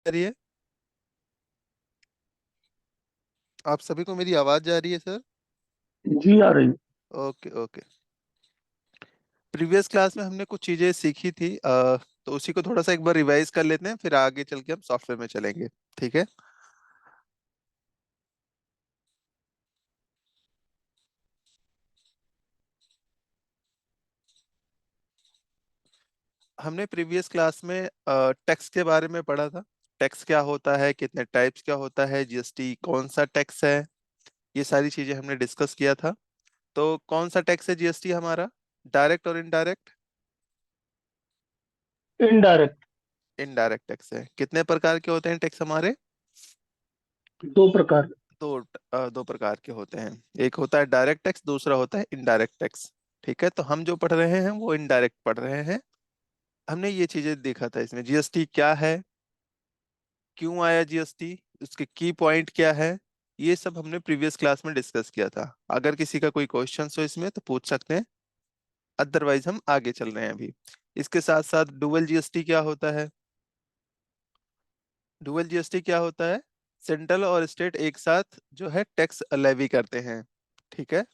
रही है? आप सभी को मेरी आवाज जा रही है सर? जी आ रही। Okay okay. प्रीवियस क्लास में हमने कुछ चीजें सीखी थी, तो उसी को थोड़ा सा एक बार रिवाइज कर लेते हैं, फिर आगे चल के हम सॉफ्टवेयर में चलेंगे। ठीक है। हमने प्रीवियस क्लास में टैक्स के बारे में पढ़ा था। टैक्स क्या होता है, कितने टाइप्स क्या होता है, जीएसटी कौन सा टैक्स है, ये सारी चीजें हमने डिस्कस किया था। तो कौन सा टैक्स है जीएसटी हमारा? डायरेक्ट और इनडायरेक्ट? इनडायरेक्ट। इनडायरेक्ट टैक्स है। कितने प्रकार के होते हैं टैक्स हमारे? दो प्रकार। दो प्रकार के होते हैं। एक होता है डायरेक्ट टैक्स, दूसरा होता है इनडायरेक्ट टैक्स। ठीक है, तो हम जो पढ़ रहे हैं वो इनडायरेक्ट पढ़ रहे हैं। हमने ये चीजें देखा था इसमें, जीएसटी क्या है, क्यों आया जीएसटी, उसके की पॉइंट क्या है, ये सब हमने प्रीवियस क्लास में डिस्कस किया था। अगर किसी का कोई क्वेश्चन हो इसमें तो पूछ सकते हैं, अदरवाइज हम आगे चल रहे हैं अभी। इसके साथ साथ डुअल जीएसटी क्या होता है? डुअल जीएसटी क्या होता है? सेंट्रल और स्टेट एक साथ जो है टैक्स लेवी करते हैं। ठीक है।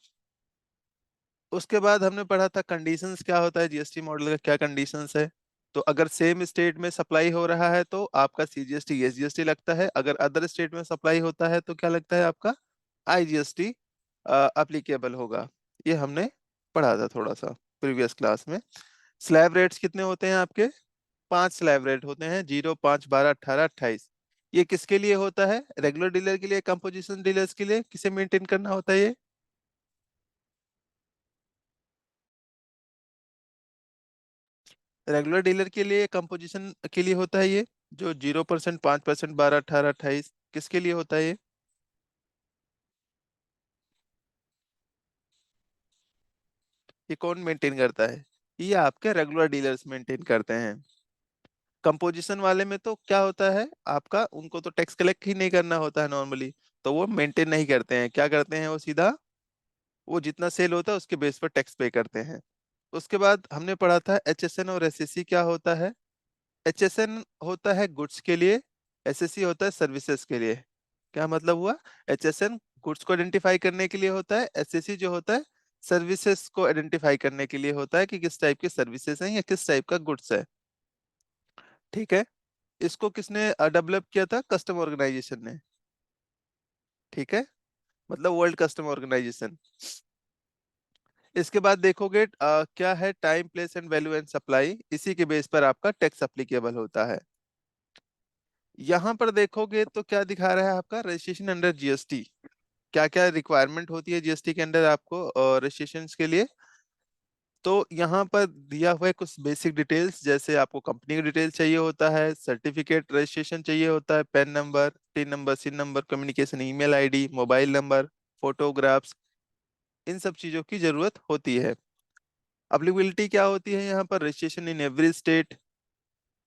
उसके बाद हमने पढ़ा था कंडीशंस क्या होता है, जीएसटी मॉडल का क्या कंडीशंस है। तो अगर सेम स्टेट में सप्लाई हो रहा है तो आपका सीजीएसटी एसजीएसटी लगता है, अगर अदर स्टेट में सप्लाई होता है तो क्या लगता है आपका? आईजीएसटी अप्लीकेबल होगा। ये हमने पढ़ा था थोड़ा सा प्रीवियस क्लास में। स्लैब रेट्स कितने होते हैं आपके? 5 स्लैब रेट होते हैं, 0, 5, 12, 18, 28। ये किसके लिए होता है? रेगुलर डीलर के लिए, कंपोजिशन डीलर्स के लिए, किसे मेंटेन करना होता है ये? रेगुलर डीलर के लिए, कंपोजिशन के लिए होता है ये। जो 0%, 5%, 12, 18, 28, किसके लिए होता है ये? ये कौन मेंटेन करता है? ये आपके रेगुलर डीलर्स मेंटेन करते हैं। कंपोजिशन वाले में तो क्या होता है आपका, उनको तो टैक्स कलेक्ट ही नहीं करना होता है नॉर्मली। तो वो मेंटेन नहीं करते हैं, क्या करते हैं वो सीधा, वो जितना सेल होता है उसके बेस पर टैक्स पे करते हैं। उसके बाद हमने पढ़ा था एचएसएन और एसएससी क्या होता है। एचएसएन होता है गुड्स के लिए, एसएससी होता है सर्विसेज के लिए। क्या मतलब हुआ? एचएसएन गुड्स को आइडेंटिफाई करने के लिए होता है, एसएससी जो होता है सर्विसेज को आइडेंटिफाई करने के लिए होता है कि किस टाइप की सर्विसेज हैं या किस टाइप का गुड्स है। ठीक है। इसको किसने डेवलप किया था? कस्टम ऑर्गेनाइजेशन ने। ठीक है, मतलब वर्ल्ड कस्टम ऑर्गेनाइजेशन। इसके बाद देखोगे क्या है, time place and value and supply, इसी के बेस पर आपका टैक्स अप्लीकेबल होता है। यहाँ पर देखोगे तो क्या दिखा रहा है आपका, रजिस्ट्रेशन अंडर जीएसटी। क्या क्या रिक्वायरमेंट होती है जीएसटी के अंदर आपको रजिस्ट्रेशन के लिए। तो यहाँ पर दिया हुआ है कुछ बेसिक डिटेल्स, जैसे आपको कंपनी की डिटेल्स चाहिए होता है, सर्टिफिकेट रजिस्ट्रेशन चाहिए होता है, PAN number, TIN number, CIN number, communication email ID, mobile number, photographs, इन सब चीजों की जरूरत होती है। अप्लीबिलिटी क्या होती है यहाँ पर? Registration in every state.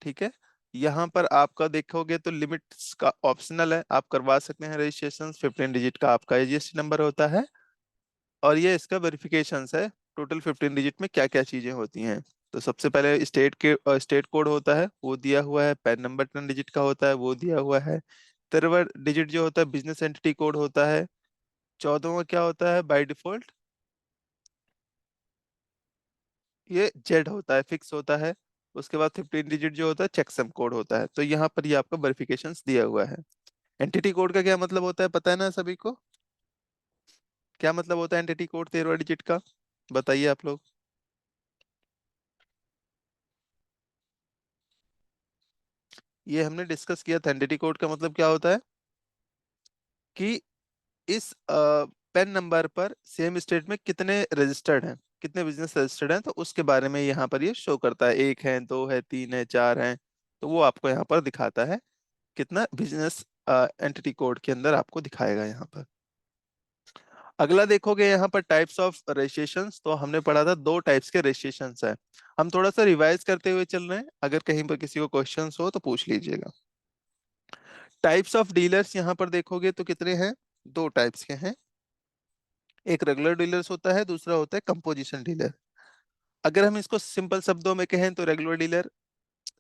ठीक है। यहाँ पर आपका देखोगे तो लिमिट्स का ऑप्शनल है, आप करवा सकते हैं रजिस्ट्रेशन। 15 डिजिट का आपका एजीएसटी नंबर होता है, और ये इसका वेरिफिकेशन है। टोटल 15 डिजिट में क्या क्या चीजें होती हैं। तो सबसे पहले स्टेट कोड होता है, वो दिया हुआ है। पैन नंबर 10 डिजिट का होता है, वो दिया हुआ है। 13वां डिजिट जो होता है बिजनेस एंटिटी कोड होता है। 14वां क्या होता है बाय डिफॉल्ट? ये जेड होता है, फिक्स होता है। उसके बाद 15 डिजिट जो होता है चेकसम कोड होता है। तो यहाँ पर ये आपका वेरिफिकेशन दिया हुआ है। एंटिटी कोड का क्या मतलब होता है पता है ना सभी को? क्या मतलब होता है एंटिटी कोड 13वां डिजिट का? बताइए आप लोग। ये हमने डिस्कस किया था, एंटिटी कोड का मतलब क्या होता है कि इस पेन नंबर पर सेम स्टेट में कितने रजिस्टर्ड हैं, कितने बिजनेस रजिस्टर्ड हैं, तो उसके बारे में यहाँ पर ये शो करता है। एक है, दो है, तीन है, चार है, तो वो आपको यहाँ पर दिखाता है कितना बिजनेस एंटिटी कोड के अंदर आपको दिखाएगा यहाँ पर। अगला देखोगे यहाँ पर टाइप्स ऑफ रजिस्ट्रेशंस, तो हमने पढ़ा था दो टाइप्स के रजिस्ट्रेशंस है। हम थोड़ा सा रिवाइज करते हुए चल रहे हैं, अगर कहीं पर किसी को क्वेश्चंस हो तो पूछ लीजिएगा। टाइप्स ऑफ डीलर्स यहाँ पर देखोगे तो कितने हैं? दो टाइप्स के हैं। एक रेगुलर डीलर्स होता है, दूसरा होता है कंपोजिशन डीलर। अगर हम इसको सिंपल शब्दों में कहें तो रेगुलर डीलर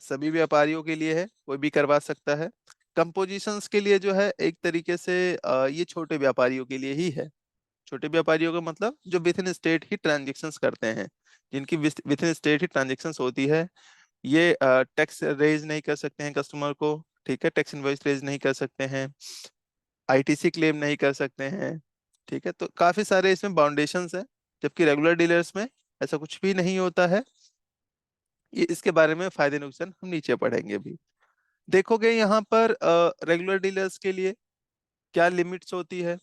सभी व्यापारियों के लिए है, कोई भी करवा सकता है। कंपोजिशंस के लिए जो है एक तरीके से ये छोटे व्यापारियों के लिए ही है। छोटे व्यापारियों का मतलब जो with in state he transactions करते हैं, जिनकी with in state he transactions होती है। ये टैक्स रेज नहीं कर सकते हैं कस्टमर को, ठीक है, टैक्स इनवॉइस रेज नहीं कर सकते हैं, आईटीसी क्लेम नहीं कर सकते हैं, ठीक है। तो काफी सारे इसमें बाउंडेशंस हैं, जबकि रेगुलर डीलर्स में ऐसा कुछ भी नहीं होता है। ये इसके बारे में फायदे नुकसान हम नीचे पढ़ेंगे भी। देखोगे यहाँ पर रेगुलर डीलर्स के लिए क्या लिमिट्स होती है।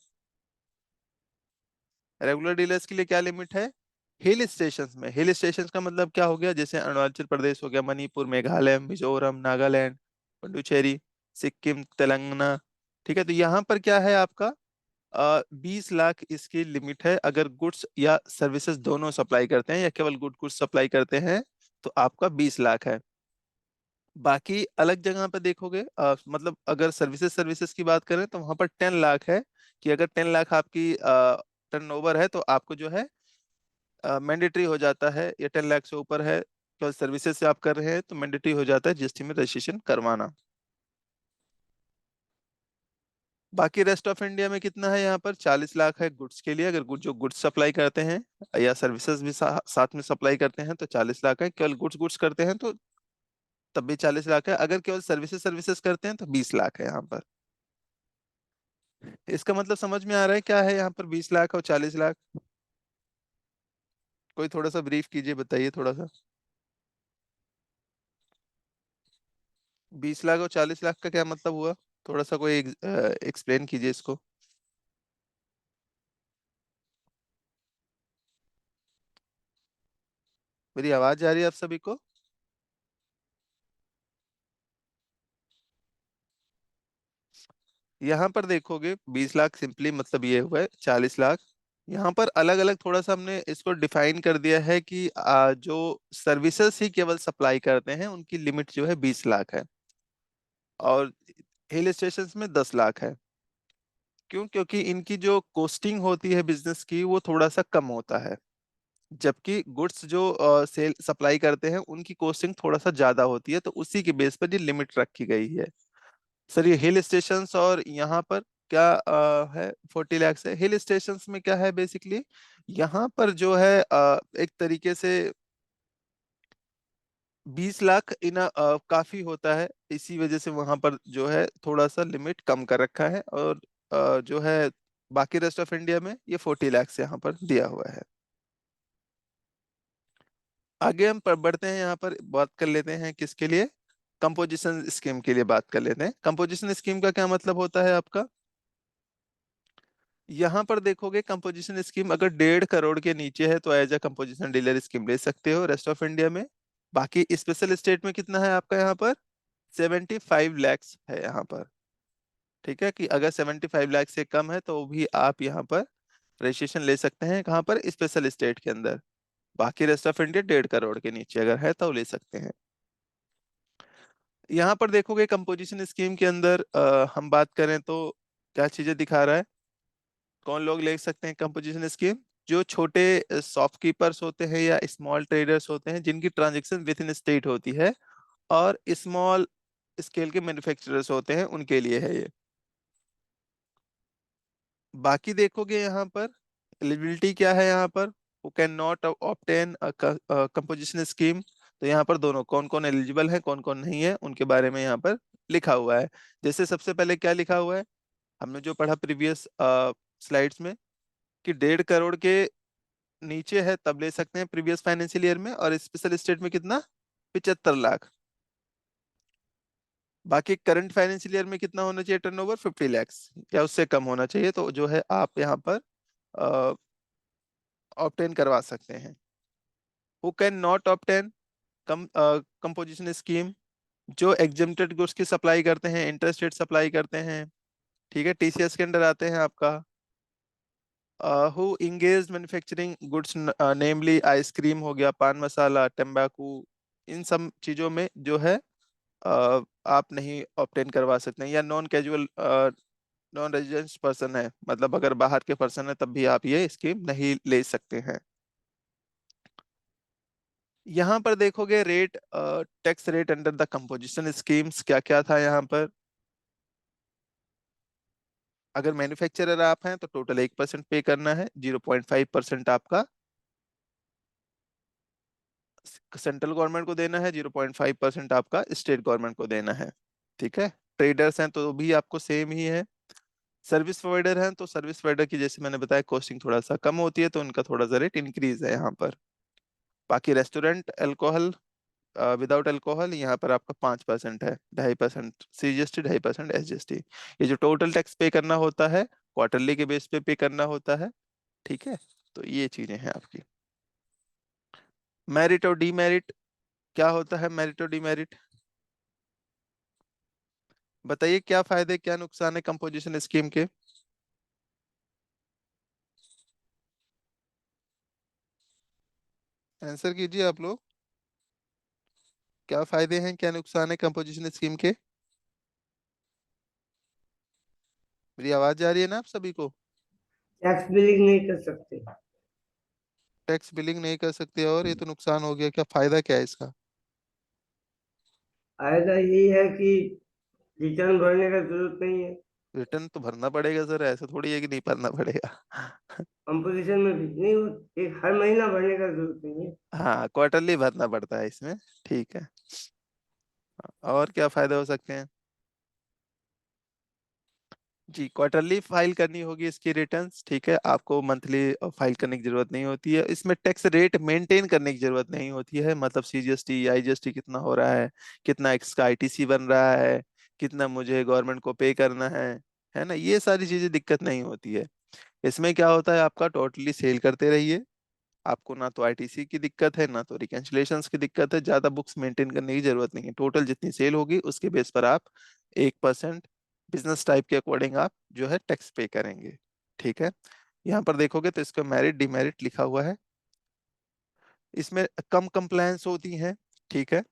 रेगुलर डीलर्स के लिए क्या लिमिट है। हिल स्टेशंस में, हिल स्टेशंस का मतलब क्या हो गया, जैसे अरुणाचल प्रदेश हो गया, मणिपुर, मेघालय, मिजोरम, नागालैंड, पुडुचेरी, सिक्किम, तेलंगाना, ठीक है। तो यहाँ पर क्या है आपका 20 लाख इसकी लिमिट है। अगर गुड्स या सर्विसेज दोनों सप्लाई करते हैं या केवल गुड्स सप्लाई करते हैं तो आपका 20 लाख है। बाकी अलग जगह पे देखोगे मतलब अगर सर्विसेज सर्विसेज की बात करें तो वहां पर 10 लाख है, कि अगर 10 लाख आपकी टर्नओवर है तो आपको जो है मैंडेटरी हो जाता है, या 10 लाख से ऊपर है तो सर्विसेज से आप कर रहे हैं तो मैंडेटरी हो जाता है जीएसटी में रजिस्ट्रेशन करवाना। बाकी रेस्ट ऑफ इंडिया में कितना है, यहाँ पर 40 लाख है गुड्स के लिए। अगर जो गुड्स सप्लाई करते हैं या सर्विसेज भी साथ में सप्लाई करते हैं तो 40 लाख है। केवल गुड्स गुड्स करते हैं तो तब भी 40 लाख है। अगर केवल सर्विसेज सर्विसेज करते हैं तो 20 लाख है यहाँ पर। इसका मतलब समझ में आ रहा है क्या है यहाँ पर 20 लाख और 40 लाख। कोई थोड़ा सा ब्रीफ कीजिए, बताइए थोड़ा सा। 20 लाख और 40 लाख का क्या मतलब हुआ, थोड़ा सा कोई एक्सप्लेन कीजिए इसको। मेरी आवाज आ रही है आप सभी को। यहाँ पर देखोगे 20 लाख सिंपली मतलब ये हुआ है 40 लाख। यहाँ पर अलग अलग थोड़ा सा हमने इसको डिफाइन कर दिया है कि जो सर्विसेज ही केवल सप्लाई करते हैं उनकी लिमिट जो है 20 लाख है, और हिल स्टेशंस में 10 लाख है। क्यों, क्योंकि इनकी जो कोस्टिंग होती है बिजनेस की वो थोड़ा सा कम होता है, जबकि गुड्स जो सेल सप्लाई करते हैं उनकी कोस्टिंग थोड़ा सा ज्यादा होती है, तो उसी के बेस पर ये लिमिट रखी गई है। सर ये हिल स्टेशंस और यहाँ पर क्या है 40 लाख से। हिल स्टेशंस में क्या है बेसिकली, यहाँ पर जो है एक तरीके से 20 लाख काफी होता है, इसी वजह से वहां पर जो है थोड़ा सा लिमिट कम कर रखा है। और जो है बाकी रेस्ट ऑफ इंडिया में ये 40 लाख से यहाँ पर दिया हुआ है। आगे हम बढ़ते हैं, यहाँ पर बात कर लेते हैं किसके लिए, कंपोजिशन स्कीम के लिए बात कर लेते हैं। कंपोजिशन स्कीम का क्या मतलब होता है आपका। यहाँ पर देखोगे कंपोजिशन स्कीम अगर 1.5 करोड़ के नीचे है तो as a composition dealer scheme ले सकते हो रेस्ट ऑफ इंडिया में। बाकी स्पेशल स्टेट में कितना है आपका यहाँ पर 75 लैक्स है यहाँ पर, ठीक है। कि अगर 75 लाख से कम है तो भी आप यहाँ पर रजिस्ट्रेशन ले सकते हैं, कहाँ पर, स्पेशल स्टेट के अंदर। बाकी रेस्ट ऑफ इंडिया 1.5 करोड़ के नीचे अगर है तो ले सकते हैं। यहाँ पर देखोगे कंपोजिशन स्कीम के अंदर हम बात करें तो क्या चीजें दिखा रहा है, कौन लोग ले सकते हैं कंपोजिशन स्कीम। जो छोटे शॉपकीपर्स होते हैं या स्मॉल ट्रेडर्स होते हैं जिनकी ट्रांजेक्शन विद इन स्टेट होती है, और स्मॉल स्केल के मैन्युफैक्चरर्स होते हैं उनके लिए है ये। बाकी देखोगे यहाँ पर एलिजिबिलिटी क्या है, यहाँ पर who can not obtain composition scheme. तो यहाँ पर दोनों कौन कौन एलिजिबल है कौन कौन नहीं है उनके बारे में यहाँ पर लिखा हुआ है। जैसे सबसे पहले क्या लिखा हुआ है, हमने जो पढ़ा प्रीवियस स्लाइड्स में, कि 1.5 करोड़ के नीचे है तब ले सकते हैं प्रीवियस फाइनेंशियल ईयर में, और स्पेशल स्टेट में कितना 75 लाख। बाकी करंट फाइनेंशियल ईयर में कितना होना चाहिए टर्नओवर 50 लैक्स या उससे कम होना चाहिए, तो जो है आप यहाँ पर ऑब्टेन करवा सकते हैं। Who can not obtain composition scheme, जो एग्जेम्प्टेड गुड्स की सप्लाई करते हैं, इंटरस्टेट सप्लाई करते हैं, ठीक है, टीसीएस के अंडर आते हैं आपका। Who engage manufacturing goods, namely ice cream हो गया, पान मसाला, तंबाकू, इन सब चीजों में जो है आप नहीं ऑब्टेन करवा सकते हैं। या non casual non residence person है, मतलब अगर बाहर के पर्सन है तब भी आप ये स्कीम नहीं ले सकते हैं। यहाँ पर देखोगे rate, tax rate under the composition schemes क्या क्या था यहाँ पर। अगर मैन्युफैक्चरर आप हैं तो टोटल 1% पे करना है, 0.5% आपका सेंट्रल गवर्नमेंट को देना है, 0.5% आपका स्टेट गवर्नमेंट को देना है। ठीक है। ट्रेडर्स हैं तो भी आपको सेम ही है। सर्विस प्रोवाइडर हैं तो सर्विस प्रोवाइडर की जैसे मैंने बताया कॉस्टिंग थोड़ा सा कम होती है, तो उनका थोड़ा सा रेट इंक्रीज है यहाँ पर। बाकी रेस्टोरेंट अल्कोहल विदाउट अल्कोहल यहाँ पर आपका 5% है, 2.5% CGST, 2.5% SGST। ये जो टोटल टैक्स पे करना होता है क्वार्टरली के बेस पे करना होता है। ठीक है। तो ये चीजें हैं आपकी। मेरिट और डीमेरिट क्या होता है? मेरिट और डीमेरिट बताइए, क्या फायदे क्या नुकसान है कंपोजिशन स्कीम के? आंसर कीजिए आप लोग। क्या फायदे हैं क्या नुकसान है कंपोजिशन स्कीम के? मेरी आवाज जा रही है ना आप सभी को? टैक्स बिलिंग नहीं कर सकते। टैक्स बिलिंग नहीं कर सकते, और ये तो नुकसान हो गया, क्या फायदा क्या है इसका? फायदा यही है कि रिटर्न भरने का जरूरत नहीं है। रिटर्न तो भरना पड़ेगा सर, ऐसा थोड़ी है कि नहीं भरना पड़ेगा। कंपोजिशन में भी नहीं हो, एक हर महीना भरने का जरूरत नहीं है। हाँ, क्वार्टरली भरना पड़ता है इसमें। ठीक है। और क्या फायदे हो सकते हैं? जी, क्वार्टरली फाइल करनी होगी इसकी रिटर्न्स। ठीक है, आपको मंथली फाइल करने की जरूरत नहीं होती है। इसमें टैक्स रेट मेंटेन करने की जरूरत नहीं होती है, मतलब CGST IGST कितना हो रहा है, कितना इसका ITC बन रहा है, कितना मुझे गवर्नमेंट को पे करना है ना, ये सारी चीजें दिक्कत नहीं होती है। इसमें क्या होता है, आपका टोटली सेल करते रहिए, आपको ना तो ITC की दिक्कत है ना तो रिकैंसिलेशंस की दिक्कत है, ज्यादा बुक्स मेंटेन करने की जरूरत नहीं है। टोटल जितनी सेल होगी उसके बेस पर आप 1% बिजनेस टाइप के अकॉर्डिंग आप जो है टैक्स पे करेंगे। ठीक है। यहाँ पर देखोगे तो इसका मेरिट डिमेरिट लिखा हुआ है। इसमें कम कंप्लायंस होती है। ठीक है।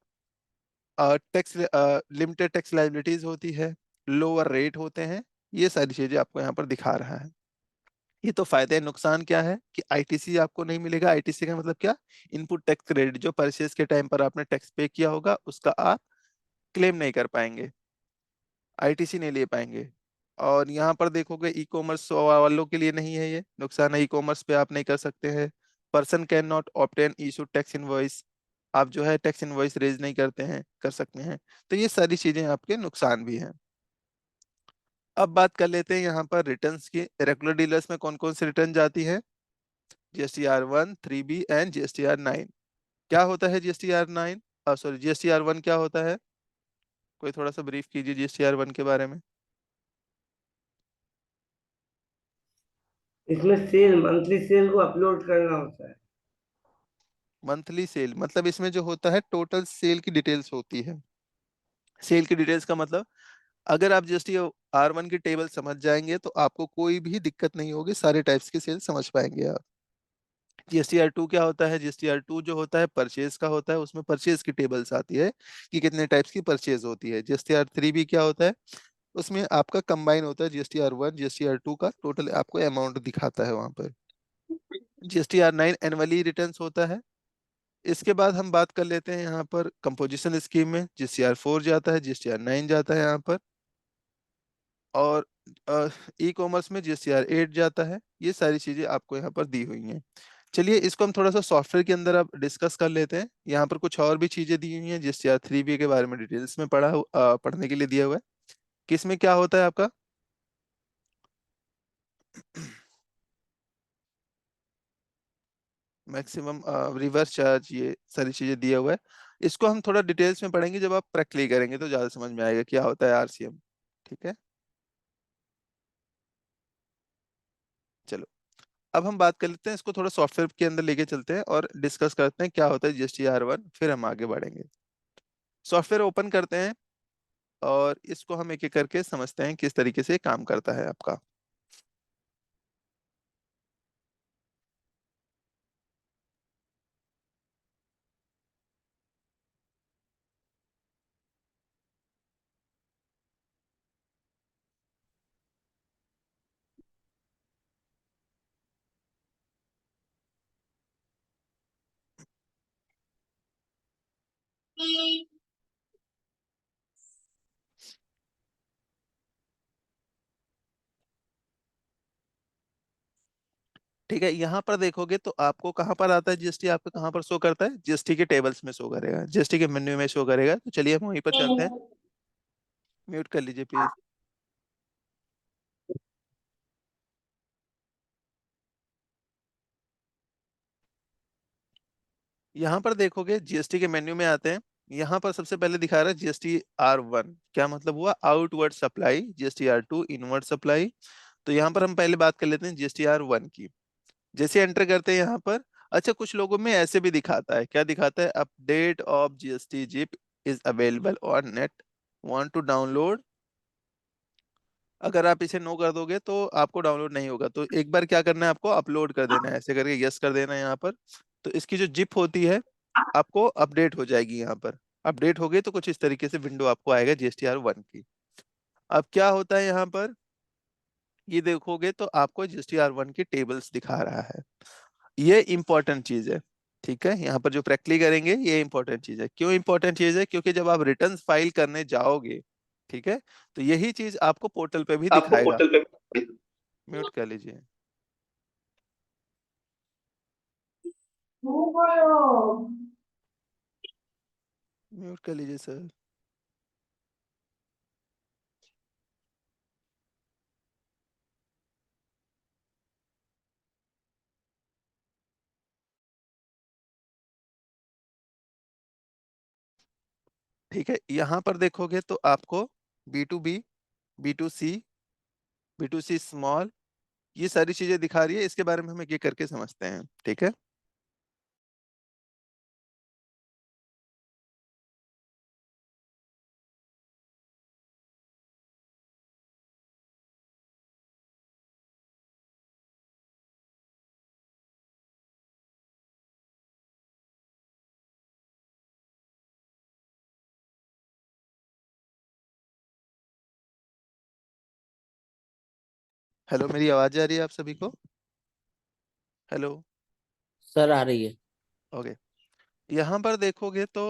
टैक्स लिमिटेड टैक्स लाइबिलिटीज होती है, लोअर रेट होते हैं, ये सारी चीजें आपको यहाँ पर दिखा रहा है। ये तो फायदे हैं। नुकसान क्या है कि ITC आपको नहीं मिलेगा। ITC का मतलब क्या? इनपुट टैक्स क्रेडिट, जो परचेज के टाइम पर आपने टैक्स पे किया होगा उसका आप क्लेम नहीं कर पाएंगे, ITC नहीं ले पाएंगे। और यहाँ पर देखोगे ई कॉमर्स वालों के लिए नहीं है, ये नुकसान है। ई कॉमर्स पे आप नहीं कर सकते हैं। Person can not obtain issue tax invoice, आप जो है टैक्स इनवॉइस रेज नहीं करते हैं, कर सकते हैं। तो ये सारी चीजें आपके नुकसान भी हैं। अब बात कर लेते हैं यहाँ पर रिटर्न्स की। रेगुलर डीलर्स में कौन कौन सी रिटर्न जाती है? GSTR 1, 3B and GSTR 9। क्या होता है GSTR 9? सॉरी, GSTR 1 क्या होता है? कोई थोड़ा सा ब्रीफ कीजिए GSTR 1 के बारे में। इसमें सेल, मंथली सेल को अपलोड करना होता है। मंथली सेल मतलब इसमें जो होता है टोटल सेल की डिटेल्स होती है। सेल की डिटेल्स का मतलब, अगर आप GSTR 1 की टेबल समझ जाएंगे तो आपको कोई भी दिक्कत नहीं होगी, सारे टाइप्स की सेल समझ पाएंगे आप। GSTR 2 क्या होता है? GSTR 2 जो होता है परचेज का होता है, उसमें परचेज की टेबल्स आती है कि कितने टाइप्स की परचेज होती है। GSTR 3 भी क्या होता है? उसमें आपका कंबाइन होता है GSTR 1 GSTR 2 का, टोटल आपको अमाउंट दिखाता है वहां पर। GSTR 9 एनुअली रिटर्न्स होता है। इसके बाद हम बात कर लेते हैं यहाँ पर कंपोजिशन स्कीम में GSTR 4 जाता है, GSTR 9 जाता है यहाँ पर। और ई कॉमर्स में GSTR 8 जाता है। ये सारी चीजें आपको यहाँ पर दी हुई हैं। चलिए इसको हम थोड़ा सा सॉफ्टवेयर के अंदर अब डिस्कस कर लेते हैं। यहाँ पर कुछ और भी चीजें दी हुई हैं, GSTR 3B के बारे में डिटेल्स में पढ़ने के लिए दिया हुआ है। किसमें क्या होता है आपका? मैक्सिमम रिवर्स चार्ज, ये सारी चीजें दिया हुआ है। इसको हम थोड़ा डिटेल्स में पढ़ेंगे, जब आप प्रैक्टिकली करेंगे तो ज्यादा समझ में आएगा क्या होता है RCM। ठीक है। चलो, अब हम बात कर लेते हैं, इसको थोड़ा सॉफ्टवेयर के अंदर लेके चलते हैं और डिस्कस करते हैं क्या होता है GSTR 1, फिर हम आगे बढ़ेंगे। सॉफ्टवेयर ओपन करते हैं और इसको हम एक एक करके समझते हैं किस तरीके से काम करता है आपका। ठीक है, यहाँ पर देखोगे तो आपको कहाँ पर आता है जीएसटी, आपको कहाँ पर शो करता है, जीएसटी के टेबल्स में शो करेगा, जीएसटी के मेन्यू में शो करेगा। तो चलिए हम वहीं पर चलते हैं, म्यूट कर लीजिए प्लीज। यहाँ पर देखोगे जीएसटी के मेन्यू में आते हैं, यहाँ पर सबसे पहले दिखा रहा है GSTR 1, क्या मतलब हुआ, outward supply, GSTR 2 inward supply. तो यहाँ पर हम पहले बात कर लेते हैं GSTR 1 की। जैसे एंटर करते हैं यहाँ पर, अच्छा कुछ लोगों में ऐसे भी दिखाता है, क्या दिखाता है, update of GST zip is available on net, want to download. अगर आप इसे नो कर दोगे तो आपको डाउनलोड नहीं होगा, तो एक बार क्या करना है, आपको अपलोड कर देना है, ऐसे करके यस कर देना है यहाँ पर। तो इसकी जो जिप होती है आपको अपडेट हो जाएगी, यहाँ पर अपडेट हो गई तो कुछ इस तरीके से विंडो आपको आएगा GSTR 1 की। अब क्या होता है यहाँ पर, ये देखोगे तो आपको GSTR 1 की टेबल्स दिखा रहा है, ये इंपॉर्टेंट चीज है। ठीक है, यहाँ पर जो प्रैक्टिकली करेंगे ये इंपॉर्टेंट चीज है। क्यों इंपॉर्टेंट चीज है, क्योंकि जब आप रिटर्न फाइल करने जाओगे, ठीक है, तो यही चीज आपको पोर्टल पे भी आपको दिखाएगा। पोर्टल पे म्यूट कर लीजिए। म्यूट कर लीजिए सर। ठीक है, यहाँ पर देखोगे तो आपको B2B, B2C, B2C स्मॉल, ये सारी चीजें दिखा रही है। इसके बारे में हम एक एक करके समझते हैं, ठीक है। हेलो, मेरी आवाज आ रही है आप सभी को? हेलो। सर आ रही है। ओके, यहाँ पर देखोगे तो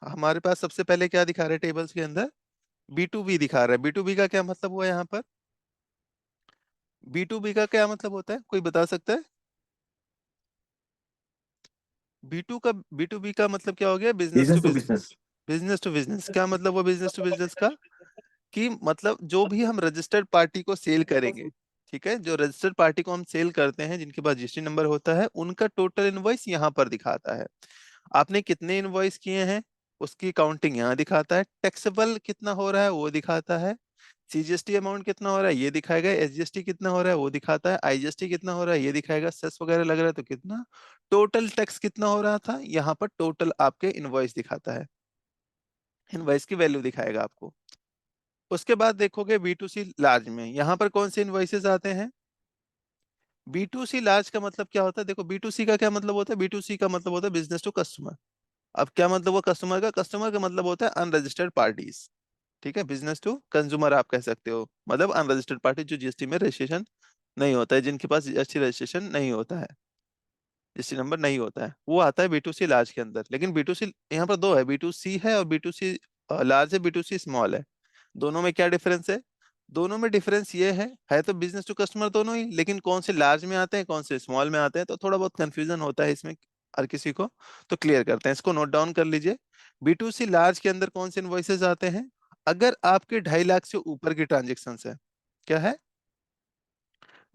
हमारे पास सबसे पहले क्या दिखा रहे हैं टेबल्स के अंदर, B2B दिखा रहा है। B2B का क्या मतलब हुआ यहाँ पर, B2B का क्या मतलब होता है, कोई बता सकता है? B2B का मतलब क्या हो गया, business to business to business. Business. Business to business क्या मतलब हुआ, बिजनेस टू बिजनेस का, कि मतलब जो भी हम रजिस्टर्ड पार्टी को सेल करेंगे, ठीक है, जो रजिस्टर्ड पार्टी को हम सेल करते हैं, जिनके पास जीएसटी नंबर होता है, उनका टोटल इनवॉइस यहाँ पर दिखाता है। आपने कितने इनवॉइस किए हैं उसकी काउंटिंग यहाँ दिखाता है, टैक्सेबल कितना हो रहा है वो दिखाता है, सीजीएसटी अमाउंट कितना हो रहा है ये दिखाएगा, एसजीएसटी कितना हो रहा है वो दिखाता है, आईजीएसटी कितना हो रहा है ये दिखाएगा, सेस वगैरह लग रहा है तो कितना, टोटल टैक्स कितना हो रहा था, यहाँ पर टोटल आपके इनवॉइस दिखाता है, इनवॉइस की वैल्यू दिखाएगा आपको। उसके बाद देखोगे B2C लार्ज में, यहाँ पर कौन से इनवॉइसेस आते हैं। B2C लार्ज का मतलब क्या होता है, देखो B2C का क्या मतलब होता है, B2C का मतलब होता है बिजनेस टू कस्टमर। अब क्या मतलब हुआ कस्टमर का, कस्टमर का मतलब होता है अनरजिस्टर्ड पार्टीज। ठीक है, बिजनेस टू कंज्यूमर आप कह सकते हो, मतलब अनरजिस्टर्ड पार्टी जो जीएसटी में रजिस्ट्रेशन नहीं होता है, जिनके पास जीएसटी रजिस्ट्रेशन नहीं होता है, जीएसटी नंबर नहीं होता है, वो आता है B2C लार्ज के अंदर। लेकिन B2C यहाँ पर दो है, B2C है और B2C लार्ज है, B2C स्मॉल है। दोनों में क्या डिफरेंस है, दोनों में डिफरेंस ये है तो बिजनेस टू कस्टमर दोनों ही, लेकिन कौन से लार्ज में आते हैं कौन से स्मॉल में आते हैं, तो थोड़ा बहुत कंफ्यूजन होता है इसमें हर किसी को। तो क्लियर करते हैं, इसको नोट डाउन कर लीजिए। B2C लार्ज के अंदर कौन से इनवॉइसेस आते हैं, अगर आपके 2.5 लाख से ऊपर की ट्रांजेक्शन है, क्या है,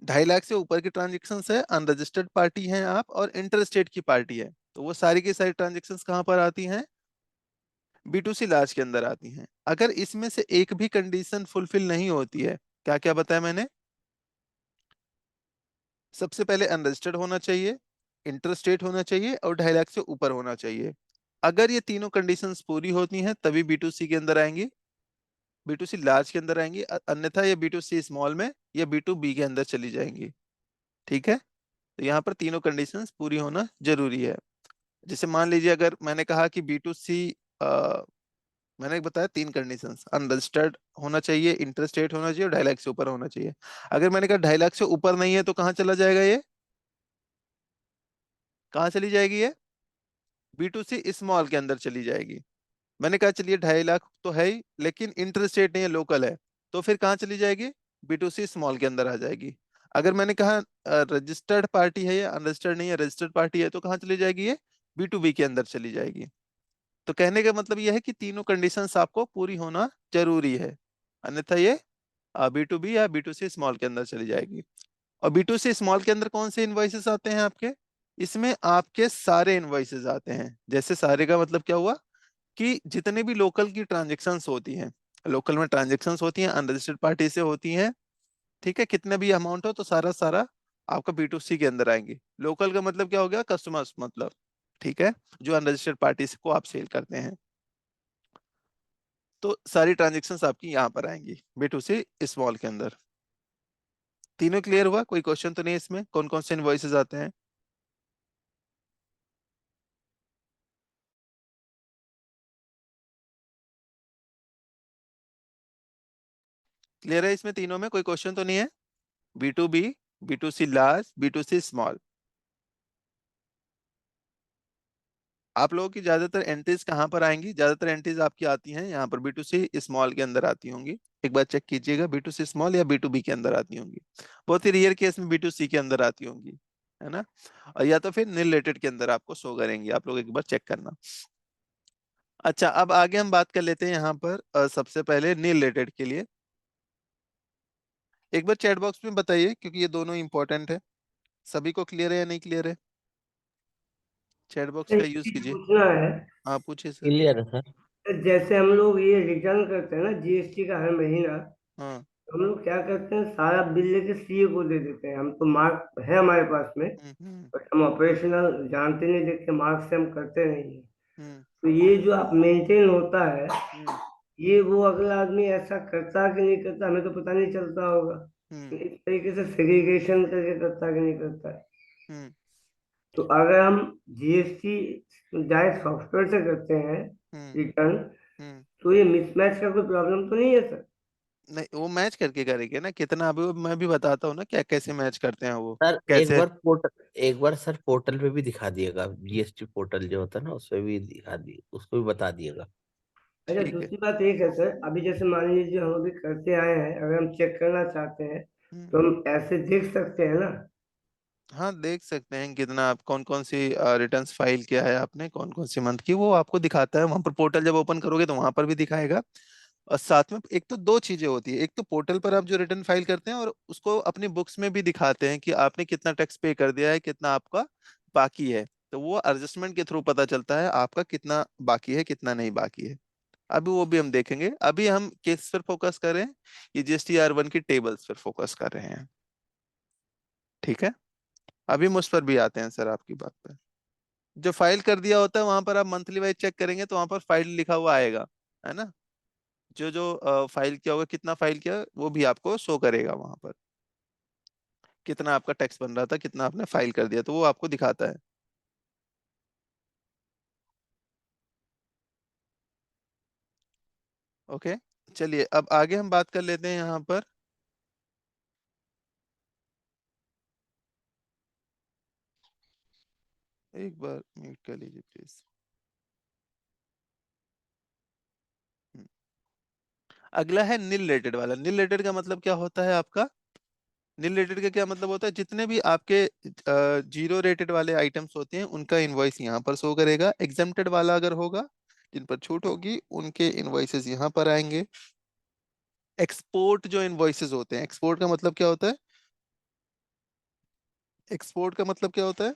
2.5 लाख से ऊपर की ट्रांजेक्शन है, अनरजिस्टर्ड पार्टी हैं आप और इंटर स्टेट की पार्टी है, तो वो सारी की सारी ट्रांजेक्शन कहाँ पर आती हैं, B2C लार्ज के अंदर आती हैं। अगर इसमें से एक भी कंडीशन फुलफिल नहीं होती है, क्या क्या बताया मैंने, सबसे पहले अनरजिस्टर्ड होना चाहिए, इंटर स्टेट होना चाहिए और 2.5 लाख से ऊपर होना चाहिए। अगर ये तीनों कंडीशंस पूरी होती हैं तभी B2C के अंदर आएंगी, B2C लार्ज के अंदर आएंगी, अन्यथा ये B2C स्मॉल में या B2B के अंदर चली जाएंगी। ठीक है, तो यहाँ पर तीनों कंडीशंस पूरी होना जरूरी है। जैसे मान लीजिए अगर मैंने कहा कि B2C, मैंने बताया 3 कंडीशंस, अनरजिस्टर्ड होना चाहिए, इंटर स्टेट होना चाहिए और 2.5 लाख से ऊपर होना चाहिए। अगर मैंने कहा 2.5 लाख से ऊपर नहीं है तो कहाँ चला जाएगा ये, कहाँ चली जाएगी ये, B2C स्मॉल के अंदर चली जाएगी। मैंने कहा चलिए 2.5 लाख तो है ही लेकिन इंटर स्टेट नहीं है, लोकल है, तो फिर कहाँ चली जाएगी, B2C स्मॉल के अंदर आ जाएगी। अगर मैंने कहा रजिस्टर्ड पार्टी है या अनरजिस्टर्ड नहीं है, रजिस्टर्ड पार्टी है, तो कहाँ चली जाएगी ये? B2B के अंदर चली जाएगी। तो कहने का मतलब यह है कि तीनों कंडीशंस आपको पूरी होना जरूरी है, अन्यथा ये B2B या B2C स्मॉल के अंदर चली जाएगी। और B2C स्मॉल के अंदर कौन से इनवॉइसेस आते हैं आपके? इसमें आपके सारे इनवॉइसेस आते हैं। जैसे सारे का मतलब क्या हुआ कि जितने भी लोकल की ट्रांजेक्शन्स होती हैं, लोकल में ट्रांजेक्शन्स होती हैं अनरजिस्टर्ड पार्टी से होती हैं, ठीक है, कितने भी अमाउंट हो तो सारा सारा आपका B2C के अंदर आएंगे। लोकल का मतलब क्या हो गया? कस्टमर्स मतलब, ठीक है, जो अनरजिस्टर्ड पार्टी को आप सेल करते हैं। तो सारी ट्रांजेक्शन्स आपकी यहाँ पर आएंगी B2C स्मॉल के अंदर। तीनों क्लियर हुआ? कोई क्वेश्चन तो नहीं इसमें? कौन कौन से इनवॉइसेस आते हैं? क्लियर है इसमें तीनों में? कोई क्वेश्चन तो नहीं है? B2B, B2C large, B2C small. आप लोगों की ज्यादातर एंट्रीज कहाँ पर आएंगी? ज्यादातर एंट्रीज आपकी आती हैं यहाँ पर B2C स्मॉल के अंदर आती होंगी। एक बार चेक कीजिएगा, B2C स्मॉल या B2B के अंदर आती होंगी। बहुत ही रेयर केस में B2C के अंदर आती होंगी, है ना? और या तो फिर नील रिलेटेड के अंदर आपको शो करेंगी, आप लोग एक बार चेक करना। अच्छा, अब आगे हम बात कर लेते हैं यहाँ पर सबसे पहले नील रिलेटेड के लिए। एक बार चैट बॉक्स में बताइए, क्योंकि ये दोनों इंपॉर्टेंट है। सभी को क्लियर है या नहीं क्लियर है? चैट बॉक्स का एक यूज चीज कीजिए। पूछना है। हाँ, पूछिए सर। क्लियर है सर। जैसे हम लोग ये रिटर्न करते हैं ना जीएसटी का हर महीना, हाँ। तो हम लोग क्या करते हैं, सारा बिल लेके सीए को दे देते हैं। हम तो मार्क है हमारे पास में, हम्म। बट हम ऑपरेशनल जानते नहीं, देखते मार्क से हम करते नहीं है। हम्म। तो ये जो आप मेंटेन होता है, हम्म। ये वो अगला आदमी ऐसा करता कि नहीं करता हमें तो पता नहीं चलता होगा। हम्म। इस तरीके से सेग्रीगेशन करके करता कि नहीं करता है। हम्म। तो अगर हम जीएसटी डायरेक्ट सॉफ्टवेयर से करते हैं हम्म। रिटर्न, हम्म। तो ये मिसमैच का कोई प्रॉब्लम तो नहीं है सर? नहीं, वो मैच करके करेंगे ना कितना। अभी वो मैं भी बताता हूँ ना क्या कैसे मैच करते हैं वो, सर कैसे। एक बार सर पोर्टल पे भी दिखा दिएगा, जीएसटी पोर्टल जो होता है ना, उस पे भी दिखा दिए, उसको भी बता दिएगा। अच्छा, ठीक है। दूसरी बात एक है सर, अभी जैसे मान लीजिए हम अभी करते आए हैं, अगर हम चेक करना चाहते हैं हम्म। तो हम ऐसे देख सकते हैं ना? हाँ, देख सकते हैं कितना आप कौन कौन सी रिटर्न्स फाइल किया है आपने, कौन कौन सी मंथ की, वो आपको दिखाता है वहां पर। पोर्टल जब ओपन करोगे तो वहां पर भी दिखाएगा। और साथ में एक तो दो चीजें होती है, एक तो पोर्टल पर आप जो रिटर्न फाइल करते हैं और उसको अपनी बुक्स में भी दिखाते हैं कि आपने कितना टैक्स पे कर दिया है, कितना आपका बाकी है। तो वो एडजस्टमेंट के थ्रू पता चलता है आपका कितना बाकी है, कितना नहीं बाकी है। अभी वो भी हम देखेंगे। अभी हम किस पर फोकस कर रहे हैं? ये GST-R1 की टेबल्स पर फोकस कर रहे हैं, ठीक है। अभी मुझ पर भी आते हैं सर आपकी बात पर। जो फाइल कर दिया होता है वहां पर आप मंथली वाइज चेक करेंगे तो वहां पर फाइल लिखा हुआ आएगा, है ना? जो जो फाइल किया होगा, कितना फाइल किया, वो भी आपको शो करेगा वहां पर। कितना आपका टैक्स बन रहा था, कितना आपने फाइल कर दिया, तो वो आपको दिखाता है। ओके, चलिए अब आगे हम बात कर लेते हैं यहाँ पर। एक बार म्यूट कर लीजिए प्लीज। अगला है नील रेटेड वाला। नील रेटेड का मतलब क्या होता है आपका? नील रेटेड का क्या मतलब होता है? जितने भी आपके जीरो रेटेड वाले आइटम्स होते हैं उनका इनवॉइस यहाँ पर शो करेगा। एग्जेम्प्टेड वाला अगर होगा, जिन पर छूट होगी, उनके इनवॉइसेस यहाँ पर आएंगे। एक्सपोर्ट जो इनवॉइसेस होते हैं, एक्सपोर्ट का मतलब क्या होता है? एक्सपोर्ट का मतलब क्या होता है?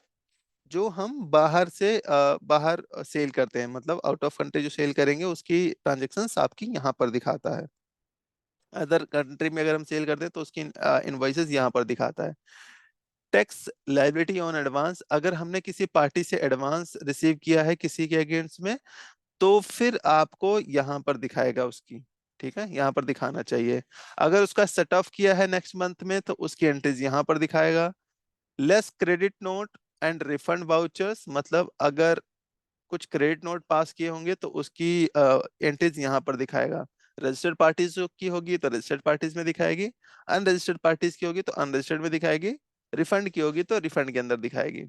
जो हम बाहर से बाहर सेल करते हैं, मतलब आउट ऑफ कंट्री जो सेल करेंगे उसकी ट्रांजेक्शन्स आपकी यहाँ पर दिखाता है। अदर कंट्री में अगर हम सेल करते हैं तो उसकी इनवॉइसेस यहाँ पर दिखाता है। टैक्स लायबिलिटी ऑन एडवांस, अगर हमने किसी पार्टी से एडवांस रिसीव किया है किसी के अगेंस्ट में, तो फिर आपको यहाँ पर दिखाएगा उसकी, ठीक है, यहाँ पर दिखाना चाहिए। अगर उसका सेट ऑफ किया है नेक्स्ट मंथ में तो उसकी एंट्रीज यहाँ पर दिखाएगा। Less credit note and refund vouchers, मतलब अगर कुछ क्रेडिट नोट पास किए होंगे तो उसकी एंट्रीज यहाँ पर दिखाएगा। रजिस्टर्ड पार्टीज की होगी तो रजिस्टर्ड पार्टीज में दिखाएगी, अनरजिस्टर्ड पार्टीज की होगी तो अनरजिस्टर्ड में दिखाएगी, रिफंड की होगी तो रिफंड के अंदर दिखाएगी।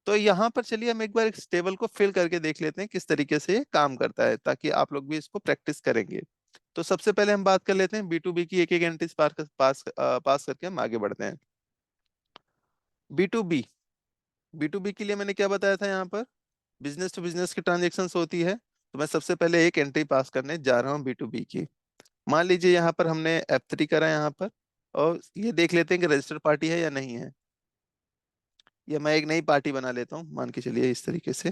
तो यहाँ पर चलिए हम एक बार इस टेबल को फिल करके देख लेते हैं किस तरीके से ये काम करता है, ताकि आप लोग भी इसको प्रैक्टिस करेंगे। तो सबसे पहले हम बात कर लेते हैं B2B की। एक एक एंट्रीज पास करके हम आगे बढ़ते हैं। बी टू बी के लिए मैंने क्या बताया था, यहाँ पर बिजनेस टू बिजनेस की ट्रांजेक्शन्स होती है, तो मैं सबसे पहले एक एंट्री पास करने जा रहा हूँ बी की। मान लीजिए यहाँ पर हमने F3 करा यहाँ पर, और ये देख लेते हैं कि रजिस्टर्ड पार्टी है या नहीं है। या मैं एक नई पार्टी बना लेता हूँ, मान के चलिए इस तरीके से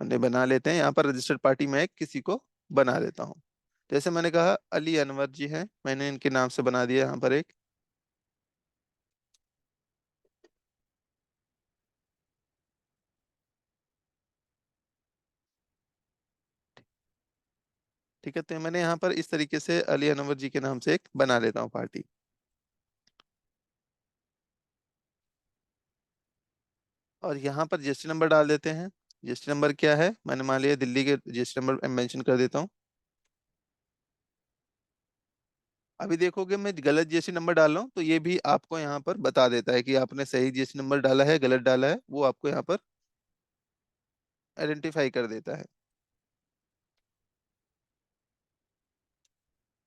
मैंने बना लेते हैं। यहाँ पर रजिस्टर्ड पार्टी में एक किसी को बना लेता हूँ। जैसे मैंने कहा अली अनवर जी हैं, मैंने इनके नाम से बना दिया यहाँ पर एक। ठीक है, तो मैंने यहाँ पर इस तरीके से अली अनवर जी के नाम से एक बना लेता हूँ पार्टी। और यहाँ पर जीएसटी नंबर डाल देते हैं। जीएसटी नंबर क्या है, मैंने मान लिया दिल्ली के जीएसटी नंबर मेंशन कर देता हूँ। अभी देखोगे मैं गलत जीएसटी नंबर डाल रहा हूँ, तो ये भी आपको यहाँ पर बता देता है कि आपने सही जीएसटी नंबर डाला है गलत डाला है, वो आपको यहाँ पर आइडेंटिफाई कर देता है।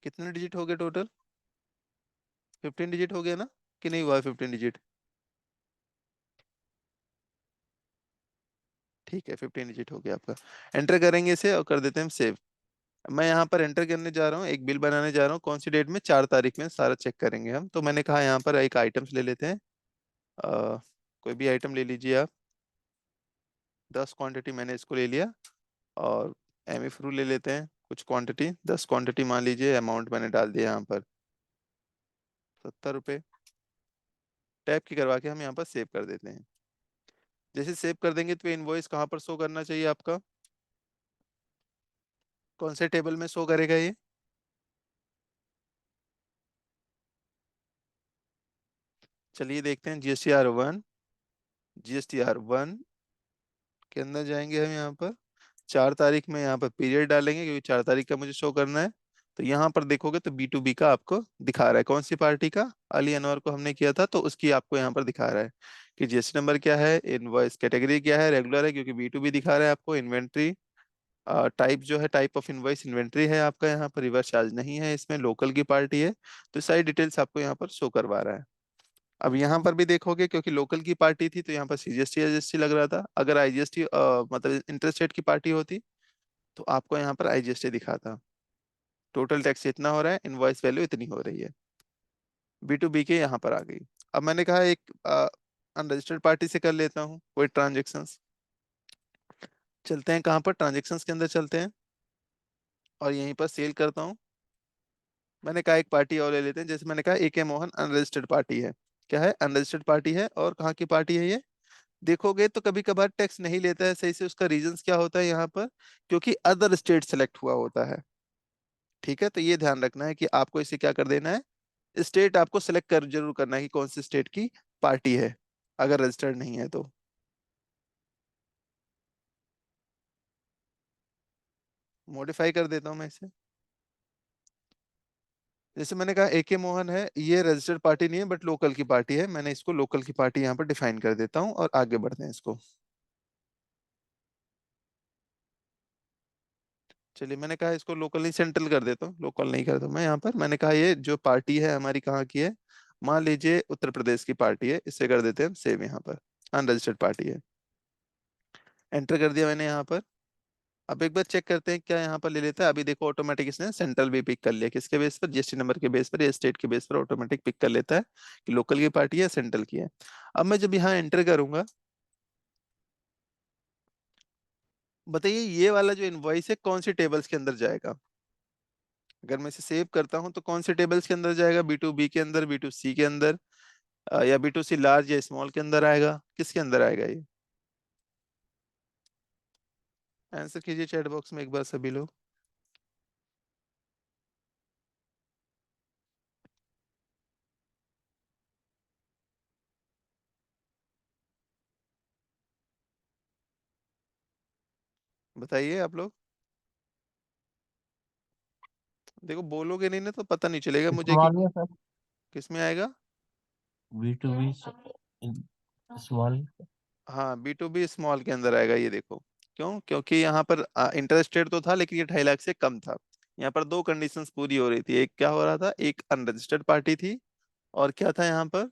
कितने डिजिट हो गए टोटल? 15 डिजिट हो गया ना, कि नहीं हुआ 15 डिजिट? ठीक है, 15 डिजिट हो गया आपका। एंटर करेंगे इसे और कर देते हैं सेव। मैं यहाँ पर एंटर करने जा रहा हूँ, एक बिल बनाने जा रहा हूँ। कौन सी डेट में? 4 तारीख में। सारा चेक करेंगे हम। तो मैंने कहा यहाँ पर एक आइटम्स ले लेते हैं। कोई भी आइटम ले लीजिए आप। 10 क्वांटिटी मैंने इसको ले लिया। और एमी फ्रू ले लेते हैं कुछ क्वांटिटी, 10 क्वांटिटी मान लीजिए। अमाउंट मैंने डाल दिया यहाँ पर 70 रुपये। टैप की करवा के हम यहाँ पर सेव कर देते हैं। जैसे सेव कर देंगे तो इनवॉइस कहाँ पर शो करना चाहिए आपका? कौन से टेबल में शो करेगा ये? चलिए देखते हैं। जीएसटी आर वन के अंदर जाएंगे हम। यहाँ पर 4 तारीख में यहाँ पर पीरियड डालेंगे, क्योंकि 4 तारीख का मुझे शो करना है। तो यहाँ पर देखोगे तो बी का आपको दिखा रहा है। कौन सी पार्टी का? अली अनवर को हमने किया था, तो उसकी आपको यहाँ पर दिखा रहा है कि जीएसटी नंबर क्या है, इनवॉइस कैटेगरी क्या है, रेगुलर है क्योंकि बी दिखा रहा है आपको, इन्वेंट्री टाइप जो है, टाइप ऑफ इनवॉइस इन्वेंट्री है आपका, यहाँ पर रिवर्स चार्ज नहीं है, इसमें लोकल की पार्टी है। तो सारी डिटेल्स आपको यहाँ पर शो करवा रहा है। अब यहाँ पर भी देखोगे, क्योंकि लोकल की पार्टी थी तो यहाँ पर सीजीएसटी आईजीएसटी लग रहा था। अगर आईजीएसटी मतलब इंटरस्टेट की पार्टी होती तो आपको यहाँ पर आईजीएसटी दिखाता। टोटल टैक्स इतना हो रहा है, इनवॉइस वैल्यू इतनी हो रही है। बी के यहाँ पर आ गई। अब मैंने कहा एक अनरजिस्टर्ड पार्टी से कर लेता हूँ कोई ट्रांजेक्शन्स। चलते हैं कहाँ पर? ट्रांजेक्शन्स के अंदर चलते हैं और यहीं पर सेल करता हूँ। मैंने कहा एक पार्टी और ले लेते हैं। जैसे मैंने कहा AK मोहन अनरजिस्टर्ड पार्टी है। क्या है? अनरजिस्टर्ड पार्टी है। और कहाँ की पार्टी है ये? देखोगे तो कभी कभार टैक्स नहीं लेता है सही से। उसका रीजंस क्या होता है यहाँ पर? क्योंकि अदर स्टेट सेलेक्ट हुआ होता है। ठीक है, तो ये ध्यान रखना है कि आपको इसे क्या कर देना है, स्टेट आपको सेलेक्ट कर जरूर करना है कि कौन सी स्टेट की पार्टी है, अगर रजिस्टर्ड नहीं है तो। मॉडिफाई कर देता हूं मैं इसे। जैसे मैंने कहा AK मोहन है, ये रजिस्टर्ड पार्टी नहीं है बट लोकल की पार्टी है। मैंने इसको लोकल की पार्टी यहाँ पर डिफाइन कर देता हूँ और आगे बढ़ते हैं इसको। चलिए, मैंने कहा इसको लोकल नहीं, सेंट्रल कर देता हूँ, लोकल नहीं करता मैं यहाँ पर। मैंने कहा ये जो पार्टी है हमारी कहाँ की है, मान लीजिए उत्तर प्रदेश की पार्टी है, इससे कर देते हैं सेव। यहाँ पर अनरजिस्टर्ड पार्टी है। एंटर कर दिया मैंने यहाँ पर। अब एक बार चेक करते हैं क्या यहाँ पर ले लेता है। अभी देखो ऑटोमेटिक इसने सेंट्रल भी पिक कर लिया। किसके बेस पर? जीएसटी नंबर के बेस पर या स्टेट के बेस पर ऑटोमेटिक पिक कर लेता है कि लोकल की पार्टी है सेंट्रल की है। अब मैं जब यहाँ एंटर करूंगा, बताइए ये वाला जो इनवॉइस है कौन सी टेबल्स के अंदर जाएगा? अगर मैं इसे सेव करता हूं तो कौन से टेबल्स के अंदर जाएगा? बी के अंदर, बी के अंदर, या बी लार्ज या स्मॉल के अंदर आएगा? किसके अंदर आएगा ये? आंसर कीजिए चैट बॉक्स में एक बार सभी लोग। बताइए आप लोग। देखो बोलोगे नहीं ना तो पता नहीं चलेगा मुझे कि स्मॉल है सर। किस में आएगा। B2B small. हाँ, बी स्मॉल के अंदर आएगा ये। देखो क्यों? क्योंकि यहाँ पर इंटरेस्टेड तो था लेकिन ये 2.5 लाख से कम था। यहाँ पर दो कंडीशंस पूरी हो रही थी। एक क्या हो रहा था? एक अनरजिस्टर्ड पार्टी थी, और क्या था यहाँ पर?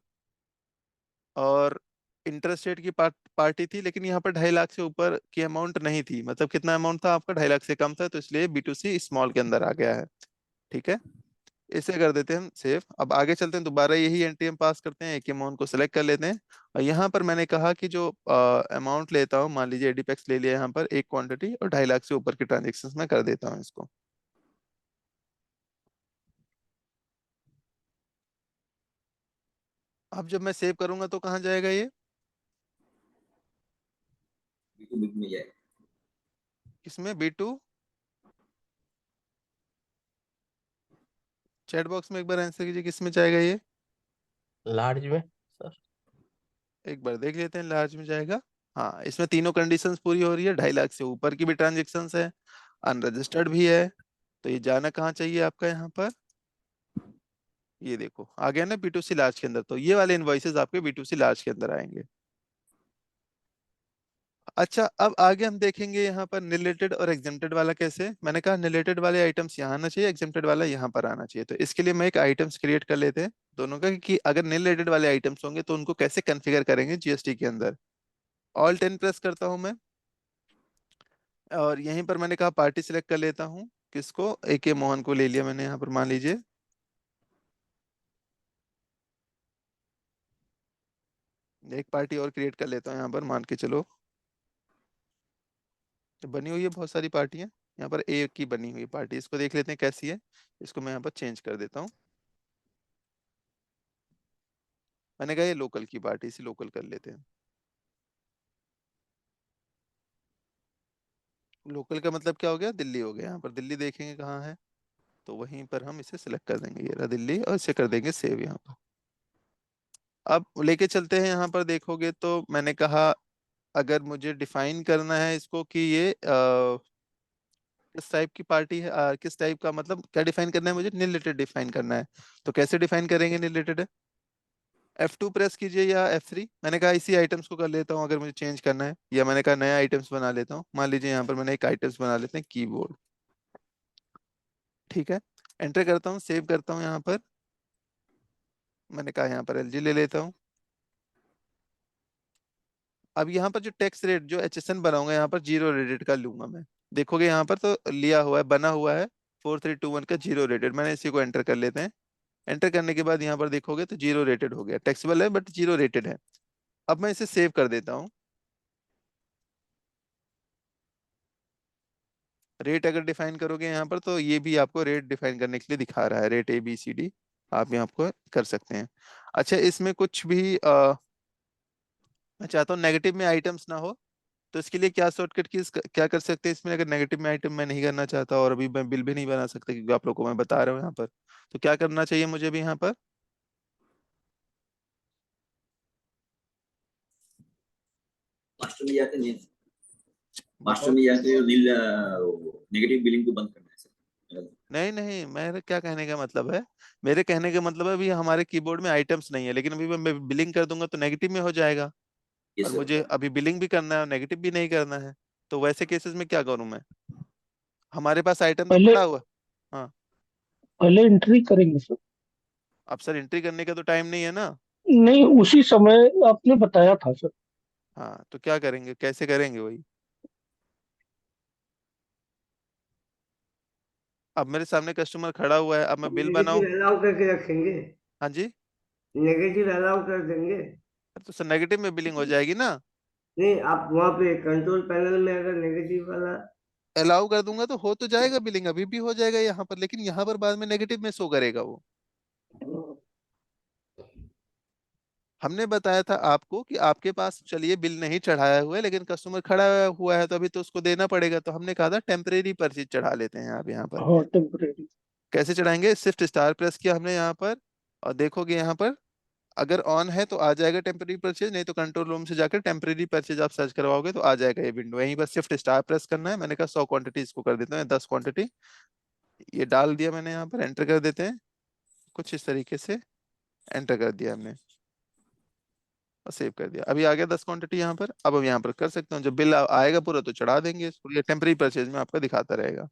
और इंटरेस्ट रेट की पार्टी थी, लेकिन यहाँ पर 2.5 लाख से ऊपर की अमाउंट नहीं थी। मतलब कितना अमाउंट था आपका? 2.5 लाख से कम था, तो इसलिए B2C स्मॉल के अंदर आ गया है। ठीक है, इसे कर देते हैं हम सेव। अब आगे चलते हैं, दोबारा यही एंट्री हम पास करते हैं, एक अमाउंट को सिलेक्ट कर लेते हैं। और यहाँ पर मैंने कहा कि जो अमाउंट लेता हूँ, मान लीजिए एडिपेक्स ले लिया यहाँ पर एक क्वांटिटी, और 2.5 लाख से ऊपर की ट्रांजेक्शन में कर देता हूँ इसको। अब जब मैं सेव करूंगा तो कहाँ जाएगा ये? बिल्कुल में जाएगा। किसमें? B2 चैट बॉक्स में एक बार आंसर कीजिए, किसमें जाएगा ये? लार्ज में सर। एक बार देख लेते हैं, लार्ज में जाएगा। हाँ, इसमें तीनों कंडीशंस पूरी हो रही है, 2.5 लाख से ऊपर की भी ट्रांजेक्शन्स है, अनरजिस्टर्ड भी है। तो ये जाना कहाँ चाहिए आपका? यहाँ पर ये देखो आ गया ना B2C लार्ज के अंदर। तो ये वाले इनवॉइसेस आपके B2C लार्ज के अंदर आएंगे। अच्छा, अब आगे हम देखेंगे यहाँ पर रिलेटेड और एग्जेम्प्टेड वाला कैसे। मैंने कहा रिलेटेड वाले आइटम्स यहाँ आना चाहिए, एग्जेम्प्टेड वाला यहाँ पर आना चाहिए। तो इसके लिए मैं एक आइटम्स क्रिएट कर लेते हैं दोनों का, कि अगर रिलेटेड वाले आइटम्स होंगे तो उनको कैसे कॉन्फ़िगर करेंगे GST के अंदर। ऑल 10 प्रेस करता हूं मैं, और यहीं पर मैंने कहा पार्टी सिलेक्ट कर लेता हूं। किसको? AK मोहन को ले लिया मैंने यहाँ पर, मान लीजिए। एक पार्टी और क्रिएट कर लेता हूँ यहाँ पर, मान के चलो। तो बनी हुई है बहुत सारी पार्टियां, यहाँ पर एक की बनी हुई पार्टी, इसको देख लेते हैं कैसी है। इसको मैं यहाँ पर चेंज कर देता हूँ। मैंने कहा ये लोकल की पार्टी, इसी लोकल कर लेते हैं। लोकल का मतलब क्या हो गया? दिल्ली हो गया। यहाँ पर दिल्ली देखेंगे कहाँ है, तो वहीं पर हम इसे सिलेक्ट कर देंगे, ये रहा दिल्ली, और इसे कर देंगे सेव यहाँ पर। अब लेके चलते हैं, यहाँ पर देखोगे तो मैंने कहा अगर मुझे डिफाइन करना है इसको कि ये किस टाइप की पार्टी है, किस टाइप का, मतलब क्या डिफाइन करना है मुझे? रिलेटेड डिफाइन करना है। तो कैसे डिफाइन करेंगे रिलेटेड? F2 प्रेस कीजिए या F3। मैंने कहा इसी आइटम्स को कर लेता हूँ अगर मुझे चेंज करना है, या मैंने कहा नया आइटम्स बना लेता हूँ। मान लीजिए यहाँ पर मैंने एक आइटम्स बना लेते हैं, कीबोर्ड। ठीक है, एंटर करता हूँ, सेव करता हूँ यहाँ पर। मैंने कहा यहाँ पर LG ले लेता हूँ। अब यहाँ पर जो टैक्स रेट जो HSN बनाऊंगा, यहाँ पर 0 रेटेड का लूंगा मैं। देखोगे यहाँ पर तो लिया हुआ है, बना हुआ है 4321 का 0 रेटेड। मैंने इसी को एंटर कर लेते हैं। एंटर करने के बाद यहाँ पर देखोगे तो 0 रेटेड हो गया, टैक्सेबल है बट 0 रेटेड है। अब मैं इसे सेव कर देता हूँ। रेट अगर डिफाइन करोगे यहाँ पर तो ये भी आपको रेट डिफाइन करने के लिए दिखा रहा है, रेट ABCD आप यहाँ आपको कर सकते हैं। अच्छा, इसमें कुछ भी मैं चाहता हूँ नेगेटिव में आइटम्स ना हो, तो इसके लिए क्या शॉर्टकट की क्या कर सकते हैं इसमें? अगर नेगेटिव में आइटम मैं नहीं करना चाहता, और अभी मैं बिल भी नहीं बना सकता क्योंकि आप लोगों को मैं बता रहा हूँ यहाँ पर, तो क्या करना चाहिए मुझे भी यहाँ पर? मास्टर में जाते हैं, मास्टर में जाके नील नेगेटिव बिलिंग को बंद करना है सर। नहीं नहीं, मेरे क्या कहने का मतलब है, मेरे कहने का मतलब है अभी हमारे कीबोर्ड में आइटम्स नहीं है, लेकिन अभी मैं बिलिंग कर दूंगा तो नेगेटिव में हो जाएगा। और यस सर। मुझे अभी बिलिंग भी करना है और नेगेटिव भी नहीं करना है। तो वैसे केसेस में क्या करूं मैं? हमारे पास आइटम तो पहले पड़ा हुआ। हाँ। पहले एंट्री करेंगे सर। अब सर एंट्री करने का तो टाइम नहीं है ना। नहीं, उसी समय आपने बताया था सर। हाँ, तो क्या करेंगे, कैसे करेंगे वही? अब मेरे सामने कस्टमर खड़ा हुआ है, अब मैं बिल बनाऊं? नेगेटिव अलाउ करके रखेंगे, हाँ जी। नेगेटिव अलाउ कर देंगे। तो सर नेगेटिव में बिलिंग हो जाएगी ना। नहीं, आप वहाँ पे कंट्रोल पैनल में अगर नेगेटिव वाला। अलाउ कर दूंगा तो हो तो जाएगा बिलिंग, अभी भी हो जाएगा यहाँ पर, लेकिन यहाँ पर बाद में नेगेटिव में शो करेगा वो। हमने बताया था आपको कि आपके पास चलिए बिल नहीं चढ़ाया हुआ है, लेकिन कस्टमर खड़ा हुआ है तो अभी तो उसको देना पड़ेगा। तो हमने कहा था टेम्परेरी परचेज चढ़ा लेते हैं आप यहाँ पर। हाँ, टेम्परेरी। कैसे चढ़ाएंगे? शिफ्ट स्टार प्रेस किया हमने यहाँ पर, और देखोगे यहाँ पर अगर ऑन है तो आ जाएगा टेम्परेरी परचेज, नहीं तो कंट्रोल रूम से जाकर टेम्परेरी परचेज आप सर्च करवाओगे तो आ जाएगा ये विंडो। यहीं पर शिफ्ट स्टार प्रेस करना है। मैंने कहा 100 क्वांटिटी इसको कर देता हूँ, 10 क्वांटिटी ये डाल दिया मैंने यहाँ पर। एंटर कर देते हैं कुछ इस तरीके से, एंटर कर दिया हमने और सेव कर दिया। अभी आ गया 10 क्वांटिटी यहाँ पर। अब हम यहाँ पर कर सकते हैं, जब बिल आएगा पूरा तो चढ़ा देंगे इसको, ये टेम्परेरी परचेज में आपका दिखाता रहेगा।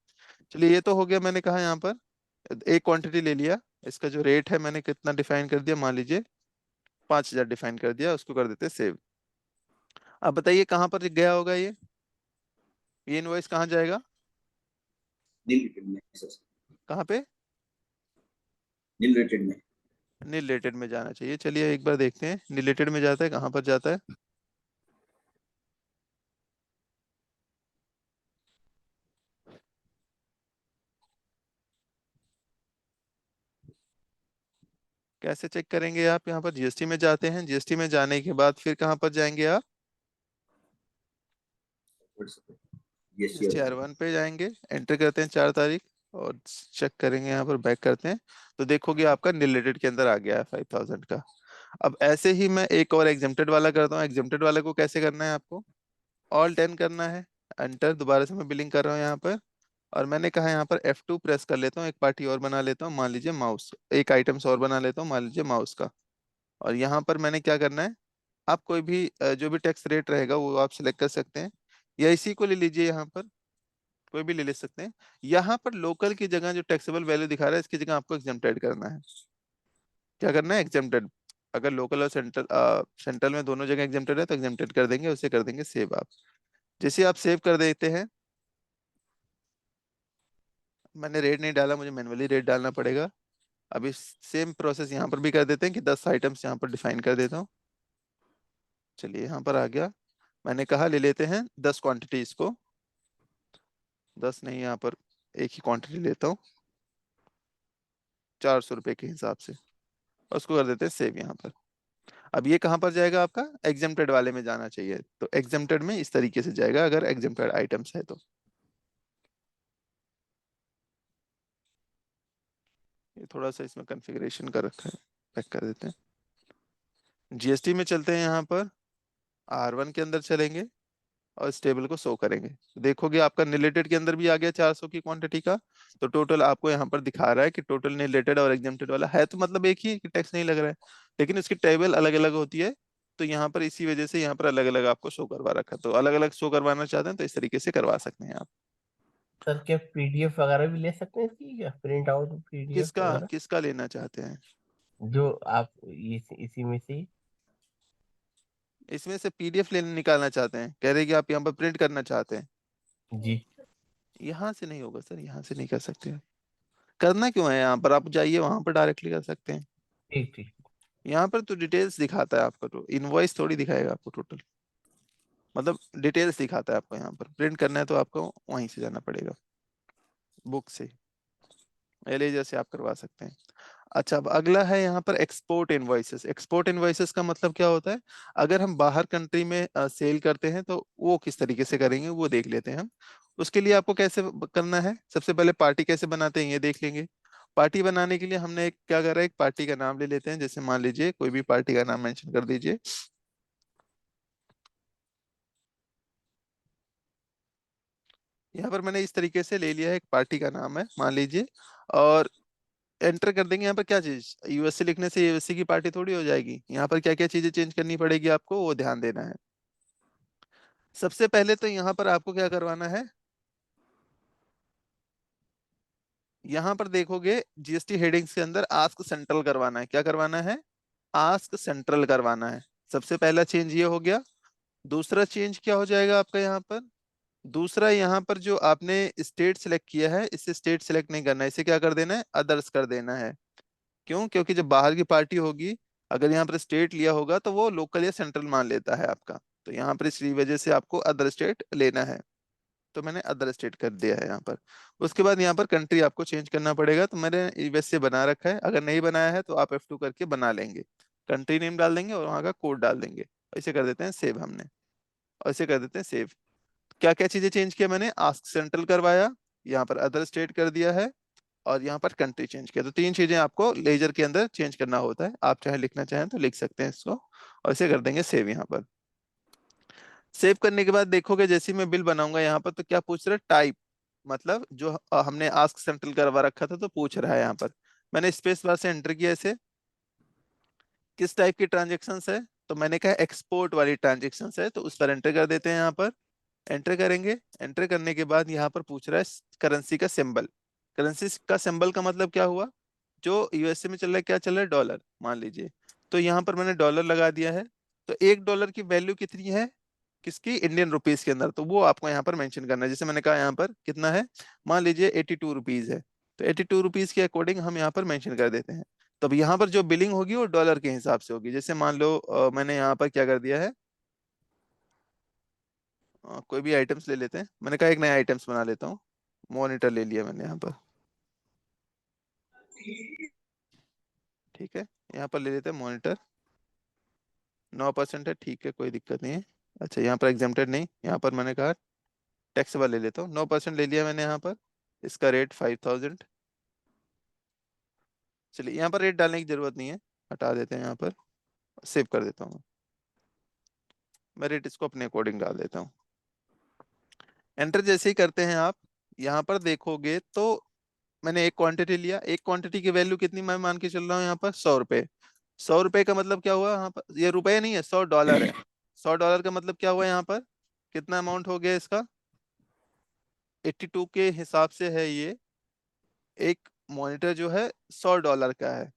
चलिए, ये तो हो गया। मैंने कहा यहाँ पर एक क्वांटिटी ले लिया, इसका जो रेट है मैंने कितना डिफाइन कर दिया, मान लीजिए 5,000 डिफाइन कर दिया, उसको कर देते सेव। अब बताइए कहाँ पर गया होगा ये इनवॉइस कहाँ जाएगा, नील रेटेड में सर, कहाँ पे, नील रेटेड में। नील रेटेड में जाना चाहिए। चलिए एक बार देखते हैं नील रेटेड में जाता है कहाँ पर जाता है। कैसे चेक करेंगे आप, यहाँ पर जीएसटी में जाते हैं, जीएसटी में जाने के बाद फिर कहाँ पर जाएंगे आप, जीएसटी GSTR1 पे जाएंगे, एंटर करते हैं 4 तारीख और चेक करेंगे, यहाँ पर बैक करते हैं तो देखोगे आपका नील रेटेड के अंदर आ गया है 5,000 का। अब ऐसे ही मैं एक और एग्जेम्प्टेड वाला करता हूँ। एग्जेम्प्टेड वाले को कैसे करना है आपको, ऑल 10 करना है, एंटर, दोबारा से मैं बिलिंग कर रहा हूँ यहाँ पर, और मैंने कहा यहाँ पर F2 प्रेस कर लेता हूँ, एक पार्टी और बना लेता हूँ, मान लीजिए माउस, एक आइटम्स और बना लेता हूँ, मान लीजिए माउस का। और यहाँ पर मैंने क्या करना है, आप कोई भी जो भी टैक्स रेट रहेगा वो आप सिलेक्ट कर सकते हैं, या इसी को ले लीजिए, यहाँ पर कोई भी ले सकते हैं। यहाँ पर लोकल की जगह जो टैक्सेबल वैल्यू दिखा रहा है इसकी जगह आपको एग्जेम्प्टेड करना है। क्या करना है, एग्जेम्प्टेड। अगर लोकल और सेंट्रल सेंट्रल में दोनों जगह एग्जेम्प्टेड है तो एग्जेम्प्टेड कर देंगे, उसे कर देंगे सेव आप। जैसे आप सेव कर देते हैं, मैंने रेट नहीं डाला, मुझे मैनुअली रेट डालना पड़ेगा। अभी सेम प्रोसेस यहाँ पर भी कर देते हैं कि 10 आइटम्स यहाँ पर डिफाइन कर देता हूँ। चलिए यहाँ पर आ गया, मैंने कहा ले लेते हैं 10 क्वांटिटी, इसको 10 नहीं, यहाँ पर एक ही क्वांटिटी लेता हूँ 400 रुपए के हिसाब से, और उसको कर देते हैं सेव यहाँ पर। अब ये कहाँ पर जाएगा, आपका एग्जेम्प्टेड वाले में जाना चाहिए, तो एग्जेम्प्टेड में इस तरीके से जाएगा अगर एग्जेम्प्टेड आइटम्स है तो। ये थोड़ा सा इसमें कॉन्फ़िगरेशन कर रखा है, पैक कर देते हैं। जीएसटी में चलते हैं, यहाँ पर R1 के अंदर चलेंगे और इस टेबल को शो करेंगे, देखोगे आपका रिलेटेड के अंदर भी आ गया 400 की क्वांटिटी का। तो टोटल आपको यहाँ पर दिखा रहा है कि टोटल रिलेटेड और एग्जेम्प्टेड वाला है, तो मतलब एक ही टैक्स नहीं लग रहा है, लेकिन इसकी टेबल अलग अलग होती है। तो यहाँ पर इसी वजह से यहाँ पर अलग अलग आपको शो करवा रखा है, तो अलग अलग शो करवाना चाहते हैं तो इस तरीके से करवा सकते हैं आप। सर क्या पीडीएफ वगैरह भी ले सकते हैं इसकी, क्या प्रिंट आउट पीडीएफ किसका वगैरह, किसका लेना चाहते हैं, जो आप इसी में से इसमें से पीडीएफ लेने निकालना चाहते हैं, कह रहे हैं कि आप यहाँ पर प्रिंट करना चाहते हैं। जी। यहाँ से नहीं होगा सर, यहाँ से नहीं कर सकते हैं। करना क्यों है, यहाँ पर आप जाइए, वहां पर डायरेक्टली कर सकते हैं। ठीक ठीक। यहाँ पर तो डिटेल्स दिखाता है आपको, तो इनवॉइस थोड़ी दिखाएगा आपको टोटल, मतलब डिटेल्स दिखाता है आपको। यहाँ पर प्रिंट करना है तो आपको वहीं से जाना पड़ेगा, बुक से, एलेजर से आप करवा सकते हैं। अच्छा, अब अगला है यहाँ पर एक्सपोर्ट इनवॉइसेस। एक्सपोर्ट इनवॉइसेस का मतलब क्या होता है, अगर हम बाहर कंट्री में सेल करते हैं तो वो किस तरीके से करेंगे वो देख लेते हैं हम। उसके लिए आपको कैसे करना है, सबसे पहले पार्टी कैसे बनाते हैं ये देख लेंगे। पार्टी बनाने के लिए हमने क्या करा है, एक पार्टी का नाम ले लेते हैं, जैसे मान लीजिए कोई भी पार्टी का नाम मेंशन कर दीजिए। यहाँ पर मैंने इस तरीके से ले लिया है, एक पार्टी का नाम है मान लीजिए, और एंटर कर देंगे। यहाँ पर क्या चीज, यूएसए लिखने से यूएसए की पार्टी थोड़ी हो जाएगी, यहाँ पर क्या क्या चीजें चेंज करनी पड़ेगी आपको वो ध्यान देना है। सबसे पहले तो यहाँ पर आपको क्या करवाना है, यहाँ पर देखोगे जीएसटी हेडिंग्स के अंदर आस्क सेंट्रल करवाना है। क्या करवाना है, आस्क सेंट्रल करवाना है। सबसे पहला चेंज ये हो गया। दूसरा चेंज क्या हो जाएगा आपका, यहाँ पर दूसरा, यहाँ पर जो आपने स्टेट सिलेक्ट किया है इसे स्टेट सिलेक्ट नहीं करना है, इसे क्या कर देना है, अदर्स कर देना है। क्यों, क्योंकि जब बाहर की पार्टी होगी, अगर यहाँ पर स्टेट लिया होगा तो वो लोकल या सेंट्रल मान लेता है आपका, तो यहाँ पर इस वजह से आपको अदर स्टेट लेना है। तो मैंने अदर स्टेट कर दिया है यहाँ पर। उसके बाद यहाँ पर कंट्री आपको चेंज करना पड़ेगा, तो मैंने वैसे बना रखा है, अगर नहीं बनाया है तो आप F2 करके बना लेंगे, कंट्री नेम डाल देंगे और वहाँ का कोड डाल देंगे। ऐसे कर देते हैं सेव हमने, और ऐसे कर देते हैं सेव। क्या क्या चीजें चेंज किया मैंने, आस्क सेंट्रल करवाया, यहाँ पर अदर स्टेट कर दिया है, और यहाँ पर कंट्री चेंज किया। तो 3 चीजें आपको लेजर के अंदर चेंज करना होता है, आप चाहे लिखना चाहें तो लिख सकते हैं इसको, और इसे कर देंगे सेव। यहाँ पर सेव करने के बाद देखोगे जैसे ही मैं बिल बनाऊंगा यहाँ पर, तो क्या पूछ रहा है, टाइप, मतलब जो हमने आस्क सेंट्रल करवा रखा था तो पूछ रहा है। यहाँ पर मैंने स्पेस बार से एंटर किया इसे, किस टाइप की ट्रांजेक्शन है, तो मैंने कहा एक्सपोर्ट वाली ट्रांजेक्शन है, तो उस पर एंटर कर देते हैं। यहाँ पर एंटर करेंगे, एंटर करने के बाद यहाँ पर पूछ रहा है करेंसी का सिंबल। करेंसी का सिंबल का मतलब क्या हुआ, जो यूएसए में चल रहा है, क्या चल रहा है, डॉलर मान लीजिए, तो यहाँ पर मैंने डॉलर लगा दिया है। तो $1 की वैल्यू कितनी है किसकी, इंडियन रुपीस के अंदर, तो वो आपको यहाँ पर मेंशन करना है। जैसे मैंने कहा यहाँ पर कितना है, मान लीजिए 82 रुपीज है, तो 82 रुपीज के अकॉर्डिंग हम यहाँ पर मेंशन कर देते हैं। तब यहाँ पर जो बिलिंग होगी वो डॉलर के हिसाब से होगी। जैसे मान लो मैंने यहाँ पर क्या कर दिया है, कोई भी आइटम्स ले लेते हैं। मैंने कहा एक नया आइटम्स बना लेता हूँ, मॉनिटर ले लिया मैंने यहाँ पर, ठीक है। यहाँ पर ले लेते हैं मॉनिटर, 9% है, ठीक है, कोई दिक्कत नहीं है। अच्छा यहाँ पर एग्जेम्प्टेड नहीं, यहाँ पर मैंने कहा टैक्सेबल ले लेता हूँ, 9% ले लिया मैंने यहाँ पर। इसका रेट 5000। चलिए यहाँ पर रेट डालने की जरूरत नहीं है, हटा देते हैं यहाँ पर, सेव कर देता हूँ। मैं रेट इसको अपने अकॉर्डिंग डाल देता हूँ। एंटर जैसे ही करते हैं आप, यहाँ पर देखोगे तो मैंने एक क्वांटिटी लिया, एक क्वांटिटी की वैल्यू कितनी मैं मान के चल रहा हूँ यहाँ पर, 100 रुपए। 100 रुपए का मतलब क्या हुआ यहाँ पर, ये रुपए नहीं है, $100 है। $100 का मतलब क्या हुआ यहाँ पर, कितना अमाउंट हो गया इसका, 82 के हिसाब से है ये। एक मॉनिटर जो है $100 का है,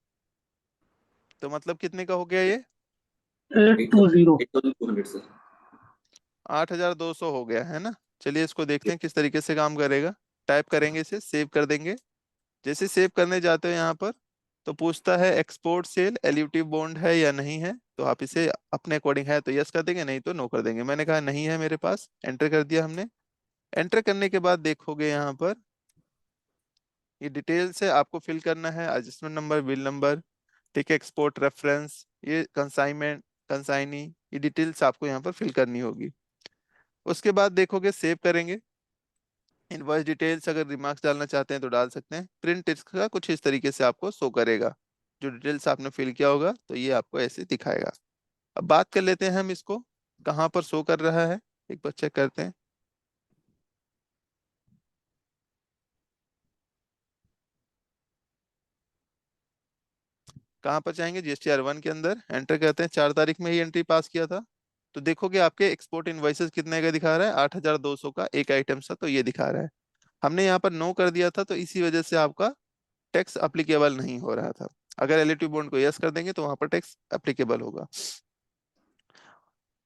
तो मतलब कितने का हो गया ये, 820। 8200 सर। 8200 हो गया है ना। चलिए इसको देखते हैं किस तरीके से काम करेगा। टाइप करेंगे, इसे सेव कर देंगे। जैसे सेव करने जाते हो यहाँ पर, तो पूछता है एक्सपोर्ट सेल एल्यूटिव बॉन्ड है या नहीं है, तो आप इसे अपने अकॉर्डिंग है तो यस कर देंगे, नहीं तो नो कर देंगे। मैंने कहा नहीं है मेरे पास, एंटर कर दिया हमने। एंटर करने के बाद देखोगे यहाँ पर ये डिटेल से आपको फिल करना है, एडजस्टमेंट नंबर, बिल नंबर, ठीक है, एक्सपोर्ट रेफरेंस, ये कंसाइनमेंट, कंसाइनी, ये डिटेल्स आपको यहाँ पर फिल करनी होगी। उसके बाद देखोगे सेव करेंगे। इनवॉइस डिटेल्स अगर रिमार्क्स डालना चाहते हैं तो डाल सकते हैं। प्रिंट इसका कुछ इस तरीके से आपको शो करेगा, जो डिटेल्स आपने फिल किया होगा तो ये आपको ऐसे दिखाएगा। अब बात कर लेते हैं हम इसको कहाँ पर शो कर रहा है, एक बार चेक करते हैं। कहाँ पर चाहेंगे, GSTR 1 के अंदर एंटर करते हैं। 4 तारीख में ही एंट्री पास किया था, तो देखोगे आपके एक्सपोर्ट इनवॉइसेस कितने का दिखा रहा है, 8200 का एक आइटम था, तो ये दिखा रहा है। हमने यहाँ पर नो कर दिया था, तो इसी वजह से आपका टैक्स अप्लीकेबल नहीं हो रहा था। अगर एलईटी बॉन्ड को यस कर देंगे तो वहां पर टैक्स अप्लीकेबल होगा।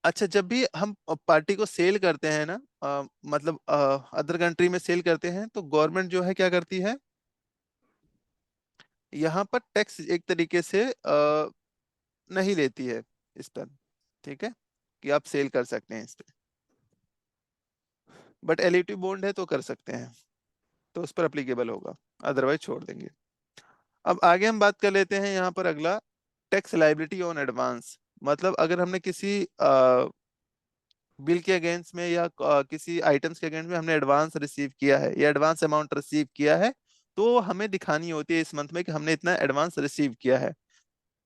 अच्छा, जब भी हम पार्टी को सेल करते हैं ना, मतलब अदर कंट्री में सेल करते हैं, तो गवर्नमेंट जो है क्या करती है, यहाँ पर टैक्स एक तरीके से नहीं लेती है इस पर, ठीक है, कि आप सेल कर सकते हैं इस पे। बट एलईटी बॉन्ड है तो कर सकते हैं, तो उस पर अप्लीकेबल होगा, अदरवाइज छोड़ देंगे। अब आगे हम बात कर लेते हैं यहाँ पर अगला, टैक्स लाइबिलिटी ऑन एडवांस। मतलब अगर हमने किसी बिल के अगेंस्ट में या किसी आइटम्स के अगेंस्ट में हमने एडवांस रिसीव किया है या एडवांस अमाउंट रिसीव किया है, तो हमें दिखानी होती है इस मंथ में कि हमने इतना एडवांस रिसीव किया है,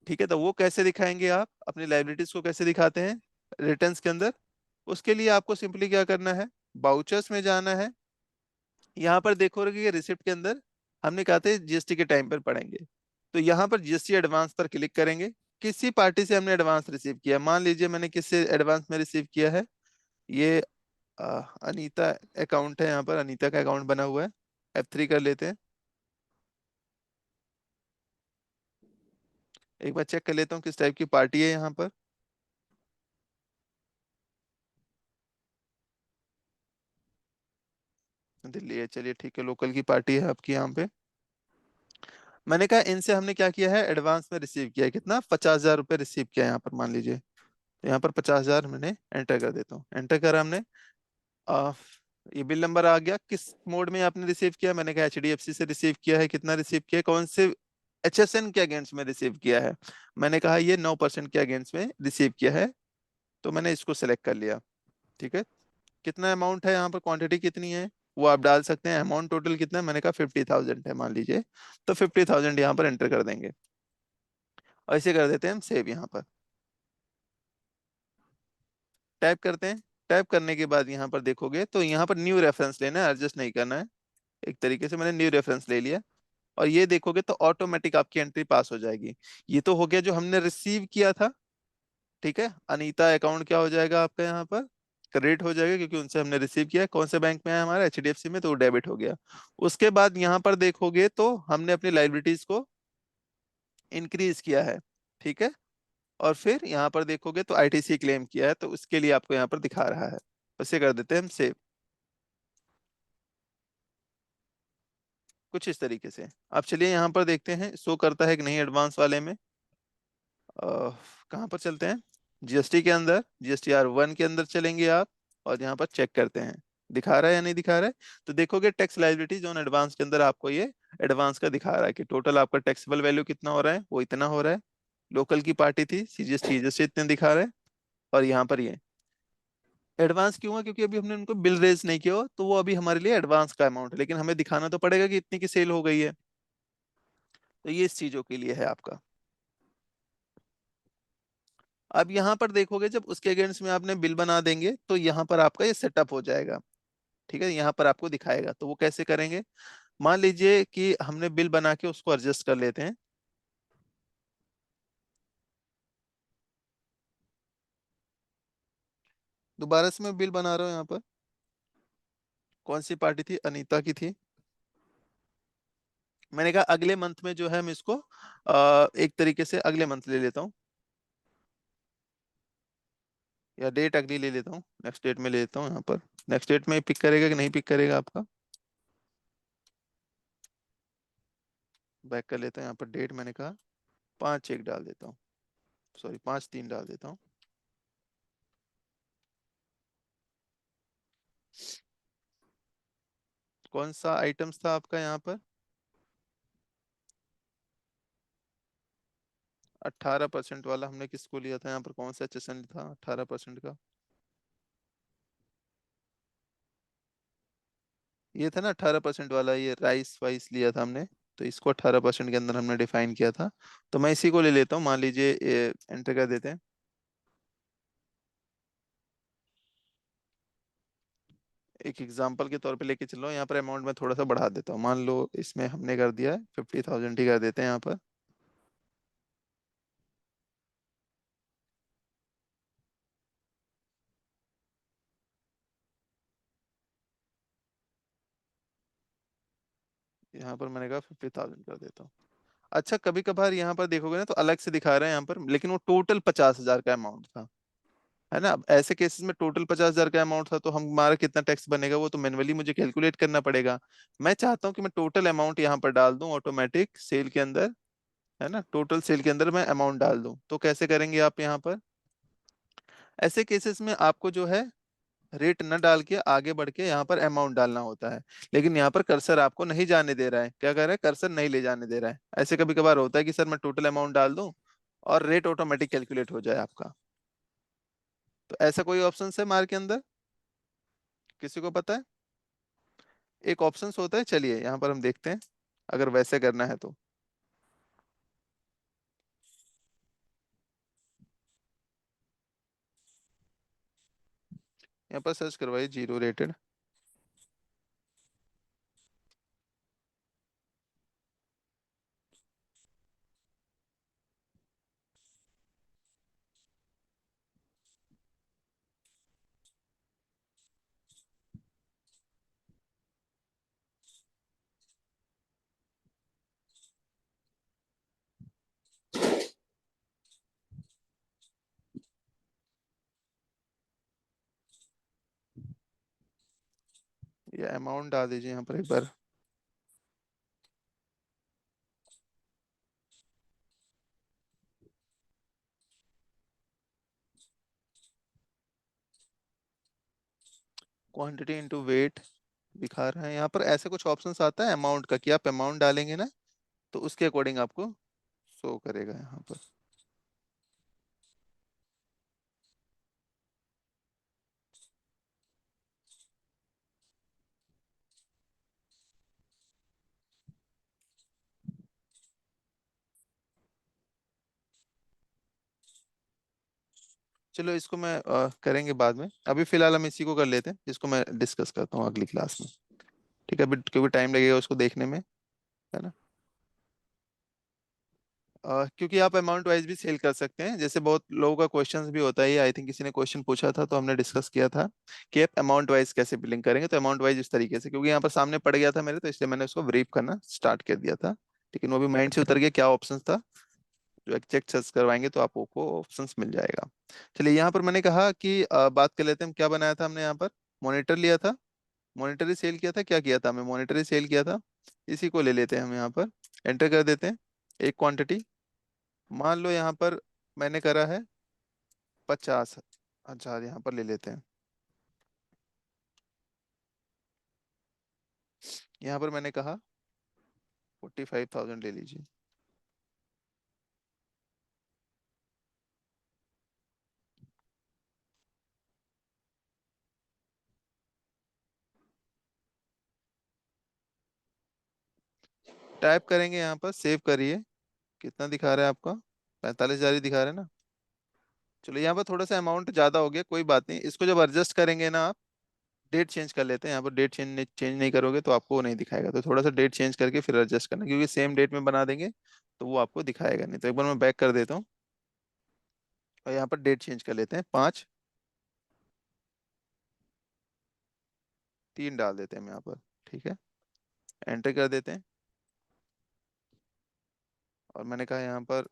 ठीक है। तो वो कैसे दिखाएंगे, आप अपनी लाइबिलिटीज को कैसे दिखाते हैं रिटर्न्स के अंदर, उसके लिए आपको सिंपली क्या करना है, बाउचर्स में जाना है। यहाँ पर देखोगे कि रिसिप्ट के अंदर हमने कहा था जीएसटी के टाइम पर पढ़ेंगे, तो यहाँ पर जीएसटी एडवांस पर क्लिक करेंगे। किसी पार्टी से हमने एडवांस रिसीव किया, मान लीजिए मैंने किससे एडवांस में रिसीव किया है, ये अ, अनीता अकाउंट है, यहाँ पर अनीता का अकाउंट बना हुआ है। F3 कर लेते हैं, एक बार चेक कर लेता हूँ किस टाइप की पार्टी है यहाँ पर। दिल्ली है, चलिए ठीक है, लोकल की पार्टी है आपकी यहाँ पे। मैंने कहा इनसे हमने क्या किया है, एडवांस में रिसीव किया है, कितना, 50,000 रुपये रिसीव किया है यहाँ पर, मान लीजिए। तो यहाँ पर 50,000 मैंने एंटर कर देता हूँ, एंटर करा हमने। आ, ये बिल नंबर आ गया, किस मोड में आपने रिसीव किया, मैंने कहा HDFC से रिसीव किया है, कितना रिसीव किया है, कौन से HSN के अगेंस्ट में रिसीव किया है, मैंने कहा ये 9% के अगेंस्ट में रिसीव किया है, तो मैंने इसको सेलेक्ट कर लिया, ठीक है। कितना अमाउंट है यहाँ पर, क्वांटिटी कितनी है वो आप डाल सकते हैं। अमाउंट टोटल कितना है, मैंने कहा 50,000 है मान लीजिए, तो 50,000 यहाँ पर एंटर कर देंगे, और इसे कर देते हैं हम सेव। यहाँ पर टाइप करते हैं, टाइप करने के बाद यहाँ पर देखोगे तो यहाँ पर न्यू रेफरेंस लेना है, एडजस्ट नहीं करना है। एक तरीके से मैंने न्यू रेफरेंस ले लिया, और ये देखोगे तो ऑटोमेटिक आपकी एंट्री पास हो जाएगी। ये तो हो गया जो हमने रिसीव किया था, ठीक है। अनीता अकाउंट क्या हो जाएगा आपका यहाँ पर, क्रेडिट हो जाएगा, क्योंकि उनसे हमने रिसीव किया है। कौन से बैंक में है हमारा, HDFC में, तो वो डेबिट हो गया। उसके बाद यहाँ पर देखोगे तो हमने अपनी लाइबिलिटीज को इंक्रीज किया है, ठीक है। और फिर यहाँ पर देखोगे तो आईटीसी क्लेम किया है, तो उसके लिए आपको यहाँ पर दिखा रहा है। बस ये कर देते हैं हम सेव, कुछ इस तरीके से। अब चलिए यहाँ पर देखते हैं शो करता है कि नहीं एडवांस वाले में। कहाँ पर चलते हैं, जीएसटी के अंदर, GSTR 1 के अंदर चलेंगे आप, और यहाँ पर चेक करते हैं दिखा रहा है या नहीं दिखा रहा है। तो देखोगे टैक्स लायबिलिटीज ऑन एडवांस के अंदर आपको ये एडवांस का दिखा रहा है कि टोटल आपका टैक्सेबल वैल्यू कितना हो रहा है, वो इतना हो रहा है। लोकल की पार्टी थी CGST इतने दिखा रहा है, और यहाँ पर ये एडवांस क्यों है, क्योंकि अभी हमने उनको बिल रेज नहीं किया हो, तो वो अभी हमारे लिए एडवांस का अमाउंट है, लेकिन हमें दिखाना तो पड़ेगा कि इतनी की सेल हो गई है। तो ये इस चीजों के लिए है आपका। अब यहाँ पर देखोगे जब उसके अगेंस्ट में आपने बिल बना देंगे तो यहाँ पर आपका ये सेटअप हो जाएगा। ठीक है, यहाँ पर आपको दिखाएगा। तो वो कैसे करेंगे, मान लीजिए कि हमने बिल बना के उसको एडजस्ट कर लेते हैं। दोबारा से मैं बिल बना रहा हूँ यहाँ पर। कौन सी पार्टी थी, अनीता की थी। मैंने कहा अगले मंथ में जो है मैं इसको एक तरीके से अगले मंथ ले लेता हूँ, या डेट अगली ले लेता हूँ, नेक्स्ट डेट में ले लेता हूँ। यहाँ पर नेक्स्ट डेट में पिक करेगा कि नहीं पिक करेगा आपका, बैक कर लेता हूँ। यहाँ पर डेट मैंने कहा 5/1 डाल देता हूँ, सॉरी 5/3 डाल देता हूँ। कौन सा आइटम्स था आपका यहाँ पर, 18% वाला हमने किसको लिया था यहाँ पर, कौन सा HSN था 18% का, ये था ना 18% वाला, ये राइस वाइस लिया था हमने। तो इसको 18% के अंदर हमने डिफाइन किया था। तो मैं इसी को ले लेता हूँ, मान लीजिए एंटर कर देते हैं। एक एग्जांपल के तौर पे लेके चल रहा हूँ, यहाँ पर अमाउंट में थोड़ा सा बढ़ा देता हूँ। मान लो इसमें हमने कर दिया है 50,000 ही कर देते हैं यहाँ पर। यहाँ पर मैंने कहा 50,000 कर देता हूँ। अच्छा, कभी कभार यहाँ पर देखोगे ना तो अलग से दिखा रहे हैं यहाँ पर, लेकिन वो टोटल 50,000 का अमाउंट था, है ना। अब ऐसे केसेस में टोटल 50,000 का अमाउंट था तो हमारा कितना टैक्स बनेगा वो तो मैन्युअली मुझे कैलकुलेट करना पड़ेगा। मैं चाहता हूँ कि मैं टोटल अमाउंट यहाँ पर डाल दूं ऑटोमेटिक सेल के अंदर, है ना। टोटल सेल के अंदर मैं अमाउंट डाल दूं, तो कैसे करेंगे आप यहाँ पर। ऐसे केसेस में आपको जो है रेट न डाल के आगे बढ़ के यहाँ पर अमाउंट डालना होता है। लेकिन यहाँ पर कर्सर आपको नहीं जाने दे रहा है, क्या कर रहा है, कर्सर नहीं ले जाने दे रहा है। ऐसे कभी कभार होता है कि सर मैं टोटल अमाउंट डाल दूं और रेट ऑटोमेटिक कैलकुलेट हो जाए आपका। तो ऐसा कोई ऑप्शन है मार के अंदर, किसी को पता है। एक ऑप्शंस होता है, चलिए यहाँ पर हम देखते हैं अगर वैसे करना है तो। यहाँ पर सर्च करवाइए जीरो रेटेड। ये अमाउंट डाल दीजिए यहाँ पर एक बार। क्वांटिटी इनटू वेट दिखा रहा है यहाँ पर। ऐसे कुछ ऑप्शंस आता है अमाउंट का कि आप अमाउंट डालेंगे ना तो उसके अकॉर्डिंग आपको शो करेगा यहाँ पर। चलो इसको मैं करेंगे बाद में, अभी फिलहाल हम इसी को कर लेते हैं, इसको मैं डिस्कस करता हूँ अगली क्लास में। ठीक है, अभी क्योंकि टाइम लगेगा उसको देखने में, है ना। क्योंकि आप अमाउंट वाइज भी सेल कर सकते हैं, जैसे बहुत लोगों का क्वेश्चंस भी होता है, आई थिंक किसी ने क्वेश्चन पूछा था तो हमने डिस्कस किया था कि आप अमाउंट वाइज कैसे बिलिंग करेंगे। तो अमाउंट वाइज इस तरीके से, क्योंकि यहाँ पर सामने पड़ गया था मेरे, तो इसलिए मैंने उसको ब्रीफ करना स्टार्ट कर दिया था, लेकिन वो भी माइंड से उतर गया क्या ऑप्शन था जो एग्जैक्ट सर्च करवाएंगे तो आपको ऑप्शंस मिल जाएगा। चलिए यहाँ पर मैंने कहा कि बात कर लेते हैं, क्या बनाया था हमने यहाँ पर, मॉनिटर लिया था, मॉनिटरी सेल किया था, क्या किया था हमने, मॉनिटरी सेल किया था। इसी को ले लेते हैं हम यहाँ पर, एंटर कर देते हैं एक क्वांटिटी। मान लो यहाँ पर मैंने करा है 50,000, यहाँ पर ले लेते हैं। यहाँ पर मैंने कहा 45,000 ले लीजिए। टाइप करेंगे यहाँ पर, सेव करिए। कितना दिखा रहा है आपका, 45,000 ही दिखा रहा है ना। चलो यहाँ पर थोड़ा सा अमाउंट ज्यादा हो गया, कोई बात नहीं, इसको जब एडजस्ट करेंगे ना आप, डेट चेंज कर लेते हैं। यहाँ पर डेट चेंज नहीं करोगे तो आपको वो नहीं दिखाएगा, तो थोड़ा सा डेट चेंज करके फिर एडजस्ट करना, क्योंकि सेम डेट में बना देंगे तो वो आपको दिखाएगा नहीं। तो एक बार मैं बैक कर देता हूँ और यहाँ पर डेट चेंज कर लेते हैं, 5/3 डाल देते हैं हम यहाँ पर, ठीक है। एंटर कर देते हैं और मैंने कहा यहाँ पर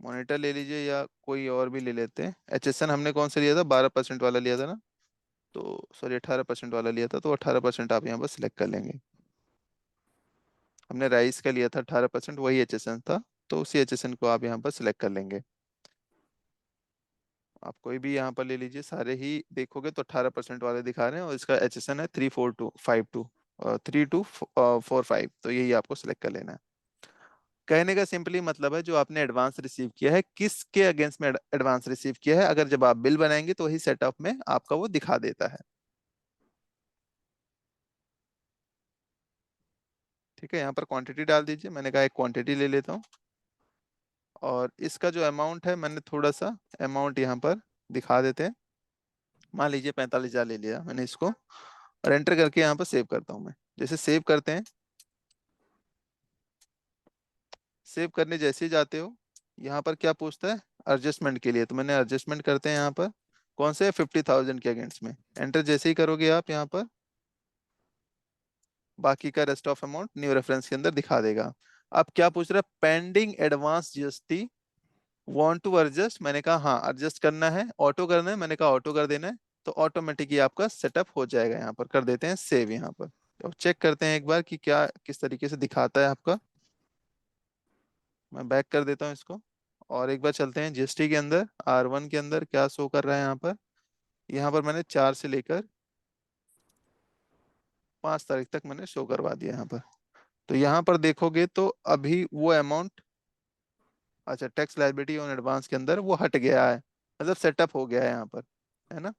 मॉनिटर ले लीजिए या कोई और भी ले लेते हैं। HSN हमने कौन सा लिया था, 12% वाला लिया था ना, तो सॉरी 18% वाला लिया था, तो 18% आप यहाँ पर सिलेक्ट कर लेंगे। हमने राइस का लिया था 18%, वही HSN था, तो उसी HSN को आप यहाँ पर सिलेक्ट कर लेंगे। आप कोई भी यहाँ पर ले लीजिए, सारे ही देखोगे तो 18% वाले दिखा रहे हैं, और इसका HSN है 34252 3245, तो यही आपको सिलेक्ट कर लेना है। कहने का सिंपली मतलब है जो आपने एडवांस रिसीव किया है, किसके अगेंस्ट में एडवांस रिसीव किया है, अगर जब आप बिल बनाएंगे तो वही सेटअप में आपका वो दिखा देता है। ठीक है, यहाँ पर क्वांटिटी डाल दीजिए, मैंने कहा एक क्वांटिटी ले लेता हूँ, और इसका जो अमाउंट है मैंने थोड़ा सा अमाउंट यहाँ पर दिखा देते हैं। मान लीजिए 45,000 ले लिया मैंने इसको, और एंटर करके यहाँ पर सेव करता हूँ मैं। जैसे सेव करते हैं, सेव करने जैसे ही जाते हो यहाँ पर क्या पूछता है, एडजस्टमेंट के लिए, तो मैंने एडजस्टमेंट करते हैं यहाँ पर, कौन से 50,000 के अगेंस्ट में। एंटर जैसे ही करोगे आप यहाँ पर, बाकी का rest of amount new reference के अंदर दिखा देगा। अब क्या पूछ रहा है, pending advance GST want to adjust, मैंने कहा हाँ एडजस्ट करना है, ऑटो करना है, मैंने कहा ऑटो कर देना है, तो ऑटोमेटिकली आपका सेटअप हो जाएगा। यहाँ पर कर देते हैं सेव यहाँ पर, और चेक करते हैं एक बार कि क्या किस तरीके से दिखाता है आपका। मैं बैक कर देता हूँ इसको, और एक बार चलते हैं जीएसटी के अंदर, R1 के अंदर क्या शो कर रहा है यहाँ पर। यहाँ पर मैंने 4 से लेकर 5 तारीख तक मैंने शो करवा दिया यहाँ पर। तो यहाँ पर देखोगे तो अभी वो अमाउंट, अच्छा टैक्स लायबिलिटी ऑन एडवांस के अंदर वो हट गया है, मतलब सेटअप हो गया है यहाँ पर, है ना।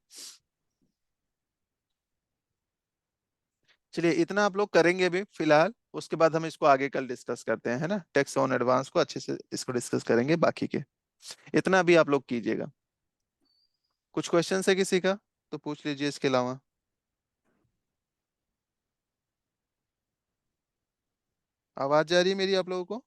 चलिए इतना आप लोग करेंगे भी फिलहाल, उसके बाद हम इसको आगे कल डिस्कस करते हैं, है ना। टैक्स ऑन एडवांस को अच्छे से इसको डिस्कस करेंगे बाकी के, इतना भी आप लोग कीजिएगा। कुछ क्वेश्चन है किसी का तो पूछ लीजिए इसके अलावा। आवाज जा रही है मेरी आप लोगों को?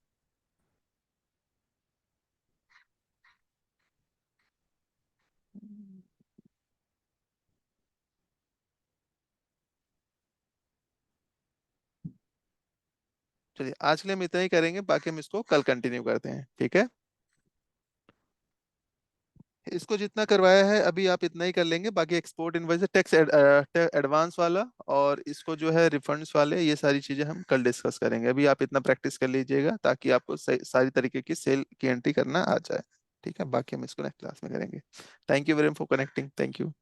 चलिए आज के लिए हम इतना ही करेंगे, बाकी हम इसको कल कंटिन्यू करते हैं, ठीक है। इसको जितना करवाया है अभी आप इतना ही कर लेंगे, बाकी एक्सपोर्ट इनवॉइस, टैक्स एडवांस वाला और इसको जो है रिफंड्स वाले, ये सारी चीजें हम कल डिस्कस करेंगे। अभी आप इतना प्रैक्टिस कर लीजिएगा ताकि आपको सारी तरीके की सेल की एंट्री करना आ जाए, ठीक है। बाकी हम इसको नेक्स्ट क्लास में करेंगे। Thank you very much for connecting, thank you.